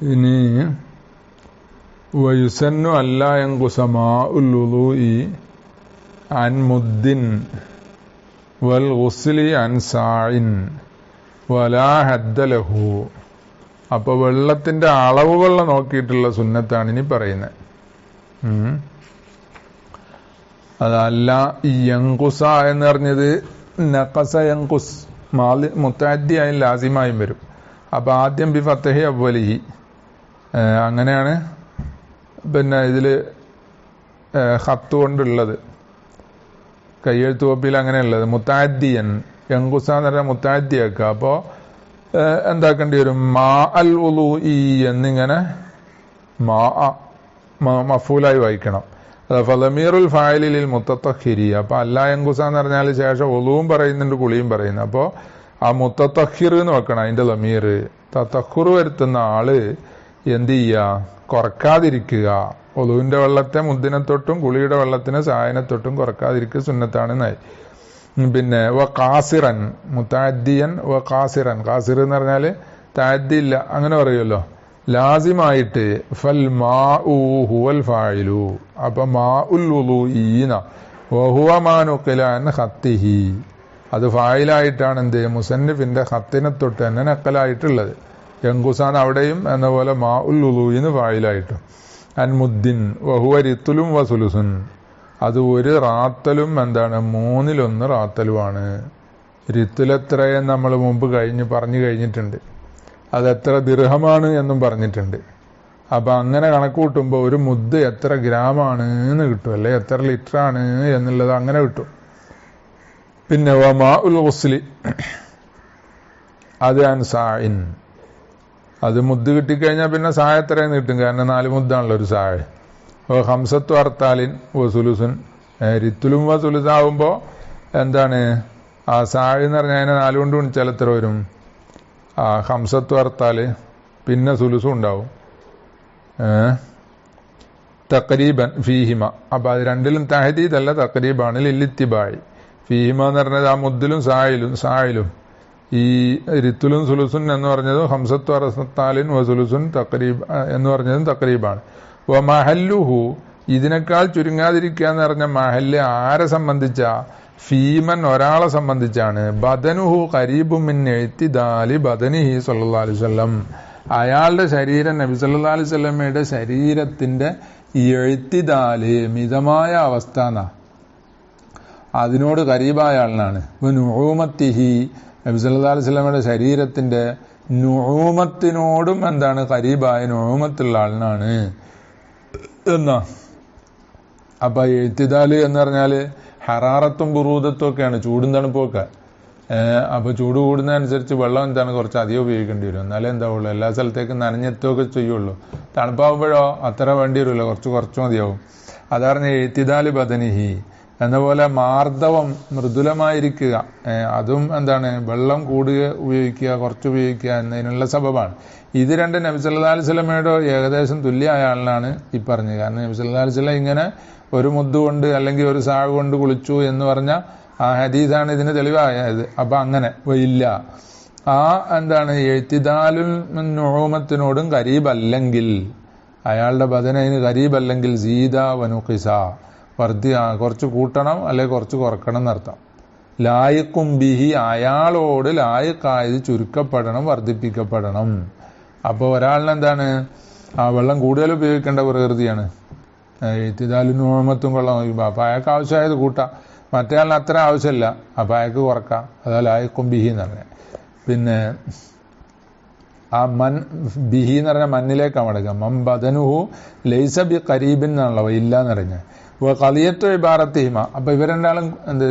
ഇനി വയുസന്നു അല്ലാ യൻഖുസ മാഉൽ വുളൂഇ അൻ മുദ്ദിൻ വൽ ഗുസ്ലി അൻ സാഇൻ വലാ ഹദ്ദ ലഹു. അപ്പോൾ വെള്ളത്തിന്റെ അളവുകൾ നോക്കിയിട്ടുള്ള സുന്നത്താണ് ഇനി പറയുന്നത്. അതല്ല ഈ യൻഖുസ എന്ന് പറഞ്ഞത് നഖസ യൻഖുസ് മുത്തഅദ്ദിയായും ലാസിമായും വരും. അപ്പൊ ആദ്യം ബി ഫത്തഹി അവ്വലിഹി അങ്ങനെയാണ് പിന്നെ ഇതില് ഖത്ത് കൊണ്ടുള്ളത്, കയ്യെഴുത്ത് കോപ്പിയിൽ അങ്ങനെയുള്ളത്. മുത്തഅദ്ദിയൻ യൻഖുസ എന്ന് പറഞ്ഞാൽ മുത്തഅദ്ദിയാക്കുക. അപ്പോൾ എന്താക്കേണ്ടി വരും? മാ അൽ വുളൂഇ എന്നിങ്ങനെ മഫൂലായി വായിക്കണം. ഫളമീറുൽ ഫായിലിൽ മുത്തത്തഹിരി. അപ്പൊ അല്ലാ യൻഖുസ എന്ന് പറഞ്ഞാൽ ശേഷം വുളൂവും പറയുന്നുണ്ട് കുളിയും പറയുന്നു. അപ്പോൾ ആ മുത്തത്തഹിർ എന്ന് വെക്കണം അതിന്റെ ലമീർ. തത്തഹുർ വരുത്തുന്ന ആള് എന്ത് ചെയ്യുക? കുറക്കാതിരിക്കുക. വുളൂവിന്റെ വെള്ളത്തെ മുദ്ദിനെ തൊട്ടും കുളിയുടെ വെള്ളത്തിനെ സായനെ തൊട്ടും കുറക്കാതിരിക്കുക സുന്നത്താണ് എന്നായി. പിന്നെ വ ഖാസിറൻ മുത്തഅദ്ദിയൻ വ ഖാസിറൻ. ഖാസിർ എന്ന് പറഞ്ഞാല് തഅദ്ദി ഇല്ല അങ്ങനെ പറയുമല്ലോ. ലാസിമായിട്ട് ഫൽ മാഉ ഹുവൽ ഫായിലു. അപ്പൊ മാഉൽ വുളൂഇന വഹുവ മാ നുഖില അൻ ഖത്തിഹി. അത് ഫായിലായിട്ടാണ് എന്ത് മുസന്നിഫിന്റെ ഖത്തിനെ തൊട്ട് തന്നെ നക്കലായിട്ടുള്ളത്. യൻഖുസാൻ അവിടെയും എന്ന പോലെ മാഉൽ വുളൂഇന് ഫായിലായിട്ടും. അൻ മുദ്ദിൻ വഹുവ റിത്തുലും വസുലുസുൻ. അത് ഒരു റാത്തലും എന്താണ് 1/3 റാത്തലുമാണ്. റിത്തുലെത്രയെന്ന് നമ്മൾ മുമ്പ് പറഞ്ഞു കഴിഞ്ഞിട്ടുണ്ട്. അതെത്ര ദിർഹമാണ് എന്നും പറഞ്ഞിട്ടുണ്ട്. അപ്പൊ അങ്ങനെ കണക്ക് കൂട്ടുമ്പോൾ ഒരു മുദ്ദ് എത്ര ഗ്രാമാണ് എന്ന് കിട്ടും, അല്ലെ എത്ര ലിറ്റർ ആണ് എന്നുള്ളത് അങ്ങനെ കിട്ടും. പിന്നെ മാഉൽ ഗുസ്ലി അത് അൻ സാഇൻ. അത് മുദ്ദ് കിട്ടിക്കഴിഞ്ഞാൽ പിന്നെ സായ എത്രയെന്ന് കിട്ടും, കാരണം 4 മുദ്ദാണല്ലോ ഒരു സായ. ഹംസത്തു അർത്താലിൻ വസുലുസുൻ. റിത്തുലും വസുലുസാവുമ്പോ എന്താണ് ആ സായ എന്ന് പറഞ്ഞാൽ അതിനെ 4 കൊണ്ട് ഗുണിച്ചാൽ എത്ര വരും? ഹംസത്തു അർത്താല് പിന്നെ സുലുസും ഉണ്ടാവും. തഖരീബൻ ഫീഹിമ. അപ്പൊ അത് രണ്ടിലും തഹദീദല്ല, തഖരീബാണ് ലില്ലിത്തിബായി. ഫീഹിമ എന്ന് പറഞ്ഞത് ആ മുദ്ദിലും സായിലും ഈ റിത്തുലും സുലുസുൻ എന്ന് പറഞ്ഞതും ഹംസത്തു അർത്താലിൻ വസുലുസുൻ തഖരീബ് എന്ന് പറഞ്ഞതും തഖരീബാണ്. മഹല്ലുഹു ഇതിനേക്കാൾ ചുരുങ്ങാതിരിക്കുക എന്ന് പറഞ്ഞ മഹല്ല് ആരെ സംബന്ധിച്ച? ഫീമൻ ഒരാളെ സംബന്ധിച്ചാണ്. ബദനുഹു ഖരീബു മിൻ ഇഅ്തിദാലി ബദനിഹി സല്ലല്ലാഹു അലൈഹി വസല്ലം. അയാളുടെ ശരീരം നബി സല്ലല്ലാഹു അലൈഹി വസല്ലമയുടെ ശരീരത്തിന്റെ ഇഅ്തിദാല് മിതമായ അവസ്ഥ എന്നാ, അതിനോട് ഖരീബായ ആളിനാണ്. നുഊമത്തിഹി നബി സല്ലല്ലാഹു അലൈഹി വസല്ലമയുടെ ശരീരത്തിന്റെ നുഊമത്തിനോടും എന്താണ് ഖരീബായ നുഊമത്തുള്ള ആളിനാണ് എന്നാ. അപ്പൊ ഇഅ്തിദാല് എന്ന് പറഞ്ഞാല് ഹറാറത്തും ബുറൂദത്തും ഒക്കെയാണ്, ചൂടും തണുപ്പൊക്കെ. അപ്പൊ ചൂട് കൂടുന്നതനുസരിച്ച് വെള്ളം എന്താണ് കുറച്ച് അധികം ഉപയോഗിക്കേണ്ടി വരും, എന്നാലേ എന്താവുള്ളൂ എല്ലാ സ്ഥലത്തേക്കും നനഞ്ഞെത്തുകയൊക്കെ ചെയ്യുള്ളൂ. തണുപ്പാവുമ്പോഴോ അത്ര വേണ്ടി വരുമല്ലോ, കുറച്ച് മതിയാവും. അതാണ് ഇഅ്തിദാല് ബദനിഹി. എന്ന പോലെ മാർദ്ദവം മൃദുലമായിരിക്കുക, അതും എന്താണ് വെള്ളം കൂടുക ഉപയോഗിക്കുക കുറച്ച് ഉപയോഗിക്കുക എന്നതിനുള്ള സബബാണ്. ഇത് രണ്ടും നബി സല്ലല്ലാഹു അലൈഹി വസല്ലമയുടെ ഏകദേശം തുല്യമായ ആളിനാണ് ഈ പറഞ്ഞത്. കാരണം നബി സല്ലല്ലാഹു അലൈഹി വസല്ലം ഇങ്ങനെ ഒരു മുദ്ദ് കൊണ്ട് അല്ലെങ്കിൽ ഒരു സാഴ് കൊണ്ട് കുളിച്ചു എന്ന് പറഞ്ഞ ആ ഹദീസാണ് ഇതിന് തെളിവായത്. അപ്പൊ അങ്ങനെ ഇല്ല, ആ എന്താണ് ഇഅ്തിദാലുൽ നുഊമത്തിനോടും ഖരീബല്ലെങ്കിൽ, അയാളുടെ ബദനയിന് ഖരീബല്ലെങ്കിൽ സീദ വനുഖിസ കുറച്ച് കൂട്ടണം അല്ലെങ്കിൽ കുറച്ച് കുറക്കണം എന്നർത്ഥം. ലായിക്കും ബിഹി അയാളോട് ലായിക്കായത് ചുരുക്കപ്പെടണം, വർദ്ധിപ്പിക്കപ്പെടണം. അപ്പോൾ ഒരാളിനെന്താണ് ആ വെള്ളം കൂടുതൽ ഉപയോഗിക്കേണ്ട പ്രകൃതിയാണ്, ഇഅ്തിദാലും നുഊമത്തും കൊള്ളാം. അപ്പൊ അയാൾക്ക് ആവശ്യമായത് കൂട്ടാം, മറ്റേ ആളിന് അത്ര ആവശ്യമില്ല, അപ്പൊ അയാൾക്ക് കുറക്കാം. അതാ ലായിക്കും ബിഹി എന്ന് പറഞ്ഞത്. പിന്നെ ആ മൻ ബിഹി എന്ന് പറഞ്ഞാൽ മണ്ണിലേക്കാണ് മടക്കുക. മൻ ബദനുഹു ലൈസ ബി ഖരീബിൻ എന്നാണല്ലോ ഇല്ല എന്ന് പറഞ്ഞാൽ. ഖളിയത്തു ഇബാറത്ത് ഹിമ. അപ്പൊ ഇവർ രണ്ടാളും എന്ത്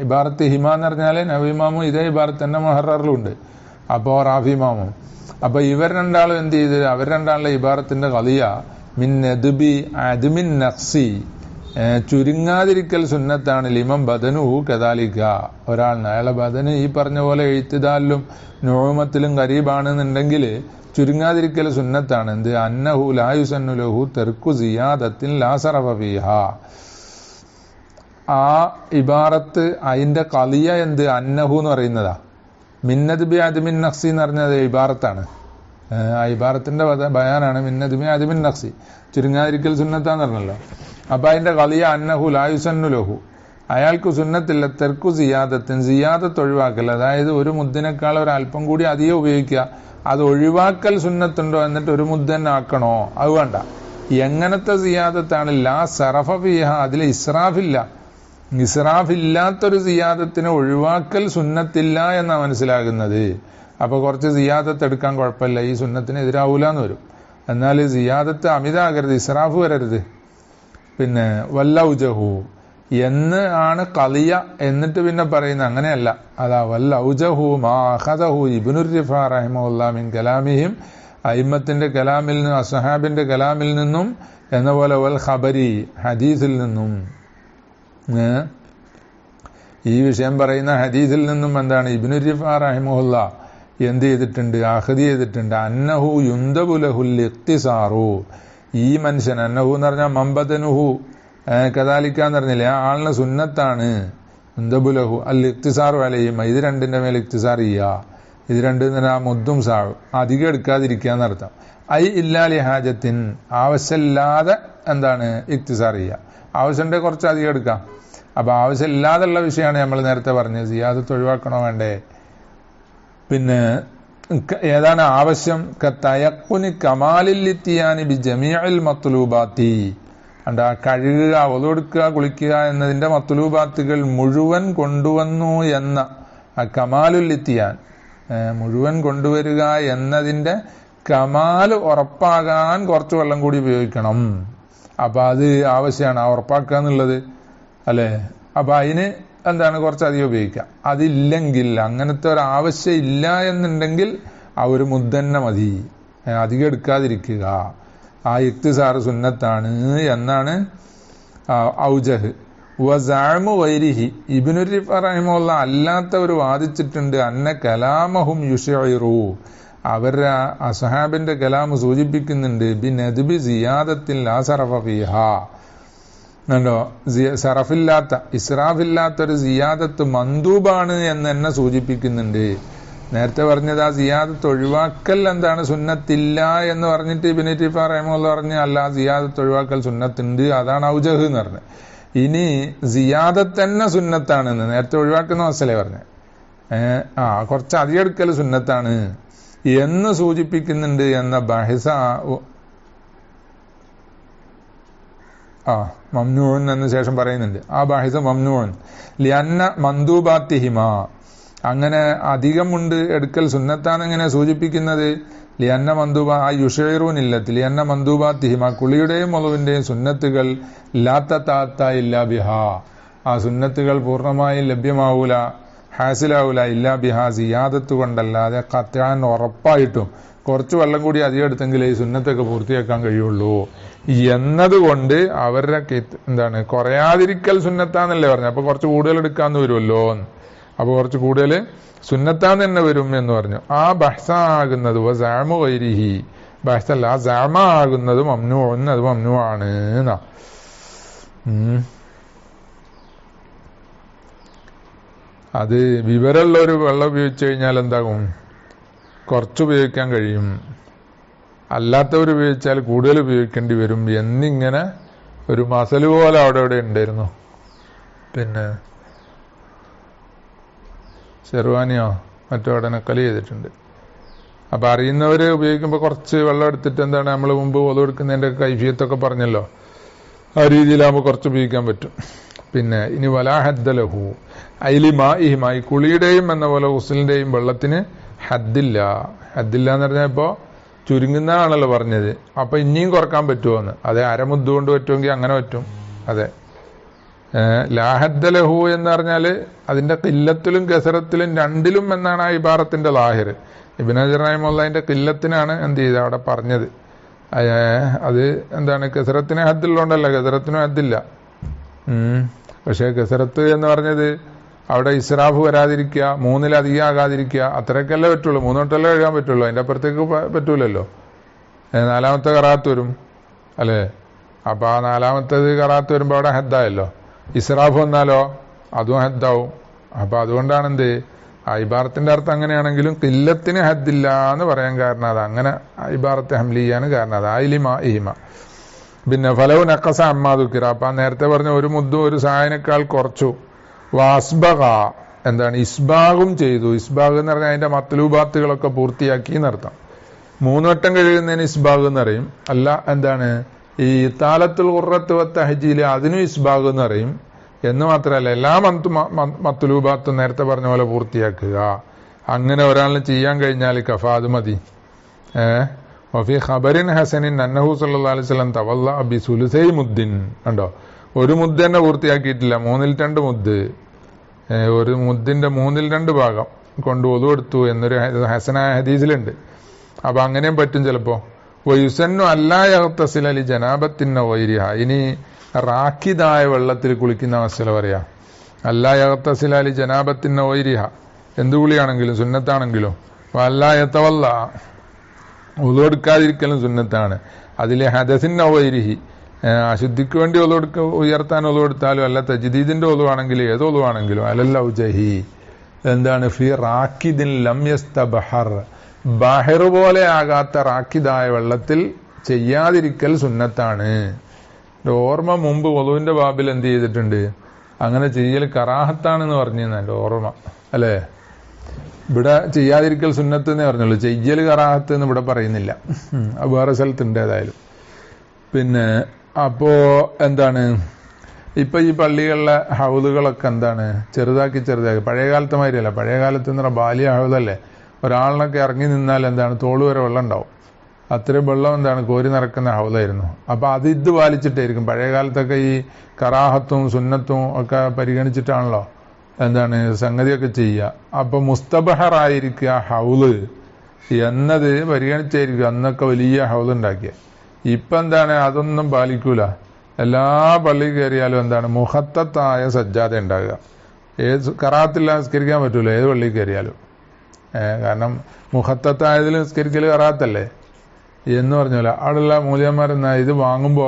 ഇബാറത്ത് ഹിമ എന്ന് പറഞ്ഞാല് നബിമാമും ഇതേ ഇബാറത്ത് തന്നെ മുഹററിലുണ്ട്, അപ്പോ റാഫിമാമും. അപ്പൊ ഇവർ രണ്ടാളും എന്ത് ചെയ്ത് അവർ രണ്ടാളുടെ ഇബാറത്തിന്റെ ഖളിയ മിൻ നദ്ബി അദ്മിൻ നഖ്സി, ചുരുങ്ങാതിരിക്കൽ സുന്നത്താണ്. ലിമൻ ബദനുഹു കദാലിക, ഒരാളിന് അയാളെ ബദന് ഈ പറഞ്ഞ പോലെ ഇഅ്തിദാലിലും നുഊമത്തിലും ഖരീബാണെന്നുണ്ടെങ്കിൽ ചുരുങ്ങാതിരിക്കൽ സുന്നത്താണ്. എന്ത്? അന്നഹു ലാ യുസന്നു ലഹു തർക്കു സിയാദത്തിൻ ലാ സറഫ ഫീഹാ. ആ ഇബാറത്ത് അതിന്റെ ഖളിയ എന്ത്? അന്നഹു എന്ന് പറയുന്നതാ. മിന്നത് ബി അദ്മിൻ നഖ്സി എന്ന് പറഞ്ഞത് ഇബാറത്താണ്. ഇബാറത്തിന്റെ ബയാനാണ് മിന്നതുമി അതുമിൻ നഖ്സി, ചുരുങ്ങാതിരിക്കൽ സുന്നത്താന്ന് പറഞ്ഞല്ലോ. അപ്പൊ അതിന്റെ കളിയ അന്നഹു ലായുസന്നു ലഹു, അയാൾക്ക് സുന്നത്തില്ല തെർക്കു സിയാദത്തിൻ, സിയാദത്ത് ഒഴിവാക്കൽ, അതായത് ഒരു മുദ്ദിനേക്കാൾ ഒരല്പം കൂടി അധികം ഉപയോഗിക്കുക, അത് ഒഴിവാക്കൽ സുന്നത്തുണ്ടോ, എന്നിട്ട് ഒരു മുദ്ദന്നെ ആക്കണോ, അത് വേണ്ട. എങ്ങനത്തെ സിയാദത്താണ്? ലാ സറഫ ഫീഹ, അതിൽ ഇസ്രാഫില്ല, ഇസ്രാഫില്ലാത്തൊരു സിയാദത്തിന് ഒഴിവാക്കൽ സുന്നത്തില്ല എന്നാ മനസ്സിലാകുന്നത്. അപ്പൊ കുറച്ച് സിയാദത്ത് എടുക്കാൻ കുഴപ്പമില്ല, ഈ സുന്നത്തിന് എതിരാവൂലെന്ന് വരും. എന്നാൽ സിയാദത്ത് അമിതാകരുത്, ഇസ്രാഫ് വരരുത്. പിന്നെ വല്ലൗജഹു എന്ന് ആണ് കളിയ, എന്നിട്ട് പിന്നെ പറയുന്നത് അങ്ങനെയല്ല. അതാ വല്ലൗജഹു മാ അഖദഹു ഇബ്നുർ റിഫാ റഹിമഹുല്ലാ മിൻ കലാമിഹിം, അയിമ്മത്തിന്റെ കലാമിൽ നിന്നും അസ്ഹാബിന്റെ കലാമിൽ നിന്നും എന്ന പോലെ വൽ ഖബരി, ഹദീസിൽ നിന്നും. ഈ വിഷയം പറയുന്ന ഹദീസിൽ നിന്നും എന്താണ് ഇബ്നുർ റിഫാ റഹിമഹുല്ലാ എന്ത് ചെയ്തിട്ടുണ്ട്? അഖദ് ചെയ്തിട്ടുണ്ട്. അന്നഹു യുന്ദബു ലഹുൽ ഇഖ്തിസാറു, ഈ മനുഷ്യൻ, അന്നഹു എന്ന് പറഞ്ഞാൽ മമ്പതനുഹു കദാലിക്കാന്ന് പറഞ്ഞില്ലേ, ആ ആളിന് സുന്നത്താണ് യുന്ദബുലഹു അൽ ഇഖ്തിസാറു അലൈഹിം, ഇത് രണ്ടിന്റെ മേൽ ഇഖ്തിസാർ ചെയ്യുക. ഇത് രണ്ടും ആ മുദ്ദും സാവും അധികം എടുക്കാതിരിക്കുക എന്നർത്ഥം. ഐ ഇല്ലാലി ഹാജത്തിൻ, ആവശ്യമില്ലാതെ എന്താണ് ഇഖ്തിസാർ ചെയ്യുക, ആവശ്യമുണ്ടെ കുറച്ച് അധികം എടുക്കാം. അപ്പൊ ആവശ്യമില്ലാതുള്ള വിഷയമാണ് നമ്മൾ നേരത്തെ പറഞ്ഞത്, സിയാദത്ത് ഒഴിവാക്കണോ വേണ്ടേ. പിന്നെ ഏതാണ് ആവശ്യം? തയഖുനി കമാലില്ലിത്തിയാനി ബി ജമീഇൽ മത്ലൂബാത്തി, ആ കഴുകുക, ഒതുകൊടുക്കുക, കുളിക്കുക എന്നതിന്റെ മത്ലൂബാത്തുകൾ മുഴുവൻ കൊണ്ടുവന്നു എന്ന ആ കമാലുല്ലിത്തിയാൻ, മുഴുവൻ കൊണ്ടുവരിക എന്നതിന്റെ കമാല് ഉറപ്പാകാൻ കുറച്ച് വെള്ളം കൂടി ഉപയോഗിക്കണം. അപ്പൊ അത് ആവശ്യമാണ്, ആ ഉറപ്പാക്കുക എന്നുള്ളത് അല്ലെ. അപ്പൊ അതിന് എന്താണ് കുറച്ചധികം ഉപയോഗിക്കാം. അതില്ലെങ്കിൽ, അങ്ങനത്തെ ഒരു ആവശ്യം ഇല്ല എന്നുണ്ടെങ്കിൽ ആ ഒരു മുദ്ദന്നെ മതി, അധികം എടുക്കാതിരിക്കുക. ആ ഇഖ്തിസാർ സുന്നത്താണ് എന്നാണ് ഔജഹ്. വസഅമു ഗൈരിഹി, ഇബ്നുർ റിഫാ റഹിമഹുല്ലാ അല്ലാത്തവർ വാദിച്ചിട്ടുണ്ട് അന്ന കലാമഹും യുശഇറു, അവരുടെ അസ്ഹാബിന്റെ കലാം സൂചിപ്പിക്കുന്നുണ്ട് ബിനദ്ബി സിയാദത്തിൻ ലാ സറഫ ഫീഹാ, കണ്ടോ, സറഫില്ലാത്ത ഇസ്രാഫില്ലാത്തൊരു സിയാദത്ത് മന്ദൂബാണ് എന്ന് തന്നെ സൂചിപ്പിക്കുന്നുണ്ട്. നേരത്തെ പറഞ്ഞത് ആ സിയാദത്ത് ഒഴിവാക്കൽ എന്താണ് സുന്നത്തില്ല എന്ന് പറഞ്ഞിട്ട് ഇബ്നു റിഫാ റഹിമഹുല്ലാ പറഞ്ഞു അല്ല, സിയാദത്ത് ഒഴിവാക്കൽ സുന്നത്തുണ്ട്, അതാണ് ഔജഹ് എന്ന് പറഞ്ഞത്. ഇനി സിയാദത്ത് തന്നെ സുന്നത്താണെന്ന് നേരത്തെ ഒഴിവാക്കുന്ന മസലേ പറഞ്ഞ കുറച്ച് അധികം എടുക്കൽ സുന്നത്താണ് എന്ന് സൂചിപ്പിക്കുന്നുണ്ട് എന്ന ബഹസ മംനൂൻ എന്ന ശേഷം പറയുന്നുണ്ട്. ആ ബഹസ മംനൂൻ ലിഅന്ന മന്ദൂബാത്തിഹിമ, അങ്ങനെ അധികമുണ്ട് എടുക്കൽ സുന്നത്താണ് എങ്ങനെ സൂചിപ്പിക്കുന്നത്? ലിയന്ന മന്ദൂബ ആ യുഷേറൂനില്ലത്തി ലിയന്ന മന്ദൂബാത്തിഹിമ, കുളിയുടെയും മുളവിന്റെയും സുന്നത്തുകൾ ലാത്ത ഇല്ലാ ബിഹ, ആ സുന്നത്തുകൾ പൂർണ്ണമായി ലഭ്യമാവൂല, ഹാസിലാവൂല ഇല്ലാ ബിഹ, സിയാദത്ത് കൊണ്ടല്ലാതെ ഖത്ആൻ ഉറപ്പായിട്ടും കുറച്ച് വെള്ളം കൂടി അധികം എടുത്തെങ്കിലേ ഈ സുന്നത്തൊക്കെ പൂർത്തിയാക്കാൻ കഴിയുള്ളൂ എന്നതുകൊണ്ട് അവരുടെ എന്താണ് കുറയാതിരിക്കൽ സുന്നത്താന്നല്ലേ പറഞ്ഞു. അപ്പൊ കുറച്ച് കൂടുതൽ എടുക്കാന്ന് വരുമല്ലോ, അപ്പൊ കുറച്ച് കൂടുതൽ സുന്നത്താന്ന് തന്നെ വരും എന്ന് പറഞ്ഞു. ആ ബഹ്സ ആകുന്നത് സഅമു ഗൈരിഹി, ബഹ്സല്ല ആ സഅമ ആകുന്നത് മംനൂഉൻ, അത് മംനൂ ആണ് എന്നാ. അത് വിവരമുള്ള ഒരു വെള്ളം ഉപയോഗിച്ചു കഴിഞ്ഞാൽ എന്താകും? കുറച്ച് ഉപയോഗിക്കാൻ കഴിയും, അല്ലാത്തവർ ഉപയോഗിച്ചാൽ കൂടുതൽ ഉപയോഗിക്കേണ്ടി വരും എന്നിങ്ങനെ ഒരു മസല് പോലെ അവിടെ ഉണ്ടായിരുന്നു. പിന്നെ ഷെർവാനിയോ മറ്റോ അവിടെ നക്കൽ ചെയ്തിട്ടുണ്ട്. അപ്പൊ അറിയുന്നവര് ഉപയോഗിക്കുമ്പോൾ കുറച്ച് വെള്ളം എടുത്തിട്ട് എന്താണ് നമ്മൾ മുമ്പ് ഒതു കൊടുക്കുന്നതിന്റെ കൈഫിയത്തൊക്കെ പറഞ്ഞല്ലോ, ആ രീതിയിലാകുമ്പോൾ കുറച്ച് ഉപയോഗിക്കാൻ പറ്റും. പിന്നെ ഇനി വലാ ഹദ്ദലഹു ഐലിമായി, കുളിയുടെയും എന്ന പോലെ ഉസ്ലിന്റെയും വെള്ളത്തിന് ഹദ്ദില്ല. ഹദ്ദില്ല എന്ന് പറഞ്ഞാൽ ഇപ്പോ ചുരുങ്ങുന്നതാണല്ലോ പറഞ്ഞത്. അപ്പൊ ഇനിയും കുറക്കാൻ പറ്റുമോ എന്ന്? അതെ, അരമുദ്ദ് കൊണ്ട് പറ്റുമെങ്കിൽ അങ്ങനെ പറ്റും. അതെ, ലാഹദ്ദലഹു എന്ന് പറഞ്ഞാല് അതിന്റെ കില്ലത്തിലും കസറത്തിലും രണ്ടിലും എന്നാണ് ആ ഇബാറത്തിന്റെ ലാഹിർ. ഇബ്നു ഹജർ റഹിമഹുല്ലാഹിന്റെ കില്ലത്തിനാണ് എന്ത് ചെയ്ത് അവിടെ പറഞ്ഞത്. അത് എന്താണ് കസറത്തിന് ഹദ്ദുള്ളതുകൊണ്ടല്ല, കസറത്തിനും ഹദ്ദില്ല. പക്ഷെ കസറത്ത് എന്ന് പറഞ്ഞത് അവിടെ ഇസ്രാഫ് വരാതിരിക്കുക, മൂന്നിലധികം ആകാതിരിക്കുക, അത്രയൊക്കെയല്ലേ പറ്റുള്ളൂ. 3 തൊട്ടല്ലേ എഴുതാൻ പറ്റുള്ളൂ, അതിന്റെ അപ്പുറത്തേക്ക് പറ്റൂലല്ലോ. 4ാമത്തെ കറാത്ത് വരും അല്ലേ? അപ്പൊ ആ 4ാമത്തേത് കറാത്ത് വരുമ്പോ അവിടെ ഹദ്ദായല്ലോ. ഇസ്രാഫ് വന്നാലോ അതും ഹദ്ദാവും. അപ്പൊ അതുകൊണ്ടാണ് എന്ത് ആ ഇബാറത്തിന്റെ അർത്ഥം അങ്ങനെയാണെങ്കിലും കില്ലത്തിന് ഹദ്ദില്ല എന്ന് പറയാൻ കാരണം അത് അങ്ങനെ ഇബാറത്തെ ഹംലി ചെയ്യാൻ കാരണം അത് ആയിലിമ ഇഹിമ. പിന്നെ ഫലവും നക്കസ അമ്മാതുക്കിറ, അപ്പൊ നേരത്തെ പറഞ്ഞ ഒരു മുദ്ദും ഒരു സായനേക്കാൾ കുറച്ചു. വാസ്ബഗ, എന്താണ് ഇസ്ബാഗും ചെയ്തു. ഇസ്ബാഗ് എന്ന് പറഞ്ഞാൽ അതിന്റെ മത്ലൂബാത്തുകളൊക്കെ പൂർത്തിയാക്കി എന്നർത്ഥം. 3 വട്ടം കഴുകുന്നതിന് ഇസ്ബാഗ് എന്ന് പറയും. അല്ല എന്താണ് ഈ താലത്തുൽ ഖുർറത്ത് വത്തഹ്ജീല് അതിനും ഇസ്ബാഗ് എന്ന് പറയും. എന്ന് മാത്രമല്ല എല്ലാ മത്ലൂബാത്തും നേരത്തെ പറഞ്ഞ പോലെ പൂർത്തിയാക്കുക. അങ്ങനെ ഒരാളിന് ചെയ്യാൻ കഴിഞ്ഞാൽ കഫ, അത് മതി. വഫി ഖബറിൻ ഹസനിൻ അന്നഹു സല്ലല്ലാഹു അലൈഹി വസല്ലം തവല്ല ബി സുലുസൈ മുദ്ദിൻ. കണ്ടോ, ഒരു മുദ്ദ് തന്നെ പൂർത്തിയാക്കിയിട്ടില്ല, 3/2 മുദ്ദ്. ഒരു മുദ്ദിന്റെ 3/2 ഭാഗം കൊണ്ട് ഒതു എടുത്തു എന്നൊരു ഹസനായ ഹദീസിലുണ്ട്. അപ്പൊ അങ്ങനെയും പറ്റും ചിലപ്പോ. വയുസന്നു അല്ലായഹ്തസില ലി ജനാബത്തിന്ന വൈരിഹ. ഇനി റാക്കിദായ വെള്ളത്തിൽ കുളിക്കുന്ന അവസ്ഥ പറയാ. അല്ലായഹ്തസില ലി ജനാബത്തിന്ന വൈരിഹ, എന്ത് കുളിയാണെങ്കിലും സുന്നത്താണെങ്കിലും അല്ലായത്തവല്ല ഒതു എടുക്കാതിരിക്കലും സുന്നത്താണ്. അതിലെ ഹദസിന്ന വൈരിഹി, അശുദ്ധിക്ക് വേണ്ടി ഉയർത്താൻ ഒതു എടുത്താലും അല്ല തജ്ദീദിന്റെ ഒതുവാണെങ്കിൽ ഏത് ഒതുവാണെങ്കിലും അലല്ല ഉജഹി, എന്താണ് ഫി റാക്കിദിൻ ലം യസ്തബഹർ, ബഹർ പോലെ ആകാത്ത റാക്കിദായ വെള്ളത്തിൽ ചെയ്യാതിരിക്കൽ സുന്നത്താണ്. ഓർമ്മ മുമ്പ് വളുവിന്റെ ബാബിൽ എന്ത് ചെയ്തിട്ടുണ്ട്, അങ്ങനെ ചെയ്യൽ കറാഹത്താണെന്ന് പറഞ്ഞിരുന്നു എന്റെ ഓർമ്മ, അല്ലേ? ഇവിടെ ചെയ്യാതിരിക്കൽ സുന്നത്ത് എന്നേ പറഞ്ഞുള്ളൂ, ചെയ്യൽ കറാഹത്ത് എന്ന് ഇവിടെ പറയുന്നില്ല. വേറെ സ്ഥലത്തുണ്ട് ഏതായാലും. പിന്നെ അപ്പോ എന്താണ് ഇപ്പൊ ഈ പള്ളികളിലെ ഹൗദുകളൊക്കെ എന്താണ് ചെറുതാക്കി പഴയ കാലത്തെ മാതിരിയല്ല. പഴയ കാലത്ത് എന്ന് പറഞ്ഞാൽ ബാല്യ ഹൗദല്ലേ, ഒരാളിനൊക്കെ ഇറങ്ങി നിന്നാൽ എന്താണ് തോള് വരെ വെള്ളം ഉണ്ടാവും. അത്രയും വെള്ളം എന്താണ് കോരി നിറക്കുന്ന ഹൗദായിരുന്നു. അപ്പൊ അത് ഇത് പാലിച്ചിട്ടായിരിക്കും. പഴയ കാലത്തൊക്കെ ഈ കറാഹത്തും സുന്നത്തും ഒക്കെ പരിഗണിച്ചിട്ടാണല്ലോ എന്താണ് സംഗതിയൊക്കെ ചെയ്യുക. അപ്പൊ മുസ്തബഹറായിരിക്കുക ഹൗദ് എന്നത് പരിഗണിച്ചായിരിക്കും അന്നൊക്കെ വലിയ ഹൗദ് ഉണ്ടാക്കിയ. ഇപ്പൊ എന്താണ് അതൊന്നും പാലിക്കൂല. എല്ലാ പള്ളി കയറിയാലും എന്താണ് മുഹത്തത്തായ സജ്ജാദ ഉണ്ടാകുക. ഏത് കറാത്തില്ല നിസ്കരിക്കാൻ പറ്റൂല ഏത് പള്ളി കയറിയാലും. കാരണം മുഹത്തത്തായതിൽ നിസ്കരിക്കൽ കറാത്തല്ലേ എന്ന് പറഞ്ഞല്ല. അവിടെയുള്ള മൂല്യന്മാരെന്നാ ഇത് വാങ്ങുമ്പോ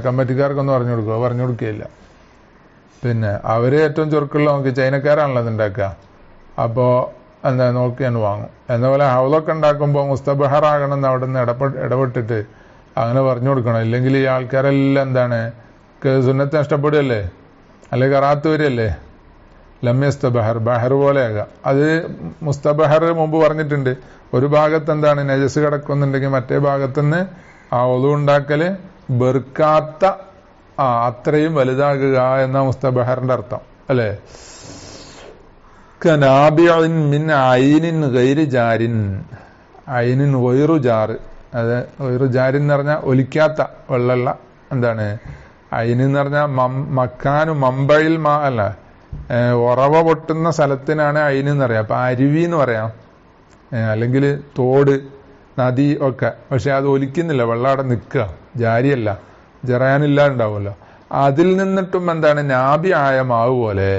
കമ്മിറ്റിക്കാർക്കൊന്നും പറഞ്ഞു കൊടുക്കുകയില്ല. പിന്നെ അവര് ഏറ്റവും ചുരുക്കുള്ള നോക്കി ചൈനക്കാരാണല്ലോ അത് ഉണ്ടാക്കുക. അപ്പോ എന്താ നോക്കിയാണ് വാങ്ങും. എന്ന പോലെ ഹൗലൊക്കെ ഉണ്ടാക്കുമ്പോൾ മുസ്തബഹറാകണം എന്ന് അവിടെ നിന്ന് ഇടപെട്ടിട്ട് അങ്ങനെ പറഞ്ഞു കൊടുക്കണം. ഇല്ലെങ്കിൽ ഈ ആൾക്കാരെല്ലാം എന്താണ് സുന്നത്ത് നഷ്ടപ്പെടുകയല്ലേ, അല്ലെങ്കിൽ കറാത്ത് വരികയല്ലേ. ലമ്യസ്തബഹർ, ബഹർ പോലെയാകാം. അത് മുസ്തബഹർ മുമ്പ് പറഞ്ഞിട്ടുണ്ട്. ഒരു ഭാഗത്ത് എന്താണ് നജസ് കിടക്കുന്നുണ്ടെങ്കിൽ മറ്റേ ഭാഗത്തുനിന്ന് ആ ഒളു ഉണ്ടാക്കല് ബെർക്കാത്ത അത്രയും വലുതാകുക എന്ന മുസ്തബഹറിന്റെ അർത്ഥം, അല്ലെ? കനാബിൻ മിൻ ഐനിൻ ഗൈരി ജാരിൻ, ഐനിൻ വൈറു ജാറ്, അത് വൈറു ജാരിൻ എന്ന് പറഞ്ഞാൽ ഒലിക്കാത്ത വെള്ളമുള്ള എന്താണ് ഐന് എന്ന് പറഞ്ഞാൽ മക്കാനു മമ്പയിൽ അല്ല ഉറവ പൊട്ടുന്ന സ്ഥലത്തിനാണ് ഐന് എന്ന് പറയാം. അപ്പൊ അരുവി എന്ന് പറയാം, അല്ലെങ്കിൽ തോട്, നദി ഒക്കെ. പക്ഷെ അത് ഒലിക്കുന്നില്ല, വെള്ളം അവിടെ നിൽക്കുക, ജാരിയല്ല, ജറാനില്ല ഉണ്ടാവുമല്ലോ. അതിൽ നിന്നിട്ടും എന്താണ് നാബി ആയ മാവ് പോലെ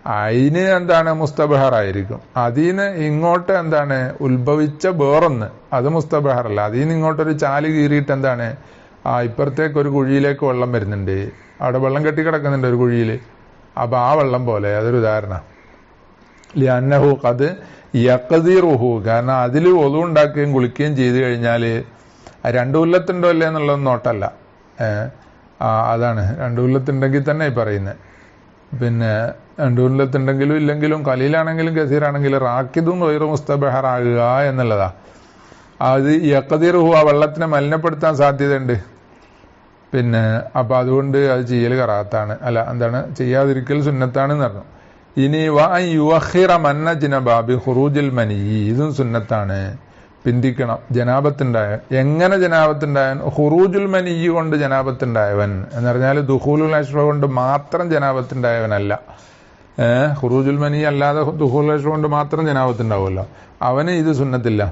അയിന് എന്താണ് മുസ്തബഹറായിരിക്കും. അതിന് ഇങ്ങോട്ട് എന്താണ് ഉത്ഭവിച്ച വേറൊന്ന്, അത് മുസ്തബഹറല്ല. അതിന് ഇങ്ങോട്ടൊരു ചാല് കീറിയിട്ട് എന്താണ് ഇപ്പുറത്തേക്ക് ഒരു കുഴിയിലേക്ക് വെള്ളം വരുന്നുണ്ട്, അവിടെ വെള്ളം കെട്ടിക്കിടക്കുന്നുണ്ട് ഒരു കുഴിയിൽ. അപ്പൊ ആ വെള്ളം പോലെ അതൊരു ഉദാഹരണം. ലിഅന്നഹു ഖദ് യഖ്ദിറുഹു, കാരണം അതിൽ ഒളു ഉണ്ടാക്കുകയും കുളിക്കുകയും ചെയ്തു കഴിഞ്ഞാല് രണ്ടു കൊല്ലത്തുണ്ടോ അല്ലേ എന്നുള്ളതൊന്നും നോട്ടല്ല. അതാണ് രണ്ടു കൊല്ലത്തുണ്ടെങ്കിൽ തന്നെ ഈ പറയുന്നത്. പിന്നെ രണ്ടു കൊല്ലത്തുണ്ടെങ്കിലും ഇല്ലെങ്കിലും കലീലാണെങ്കിലും കസീറാണെങ്കിലും റാക്കിദും ഗൈറു മുസ്തബഹറാകുക എന്നുള്ളതാ. അത് യഖ്ദിറുഹു, ആ വെള്ളത്തിനെ മലിനപ്പെടുത്താൻ സാധ്യതയുണ്ട്. പിന്നെ അപ്പൊ അതുകൊണ്ട് അത് ചെയ്യൽ കറാത്താണ്, അല്ല എന്താണ് ചെയ്യാതിരിക്കൽ സുന്നത്താണെന്ന് പറഞ്ഞു. ഇനി യുവഹിറ മന്ന ജിനബാബി ഖുറൂജുൽ മനി, ഇതും സുന്നത്താണ്. പിന്തിക്കണം ജനാബത്തുണ്ടായ. എങ്ങനെ ജനാബത്തുണ്ടായവൻ? ഖുറൂജുൽ മനി കൊണ്ട് ജനാബത്തുണ്ടായവൻ എന്ന് പറഞ്ഞാൽ ദുഖൂലുൽ അശ്റ കൊണ്ട് മാത്രം ജനാബത്തുണ്ടായവനല്ല. ഖുറൂജുൽ മനി അല്ലാതെ ദുഖൂലുൽ അശ്റ കൊണ്ട് മാത്രം ജനാബത്തുണ്ടാവുമല്ലോ, അവന് ഇത് സുന്നത്തില്ല.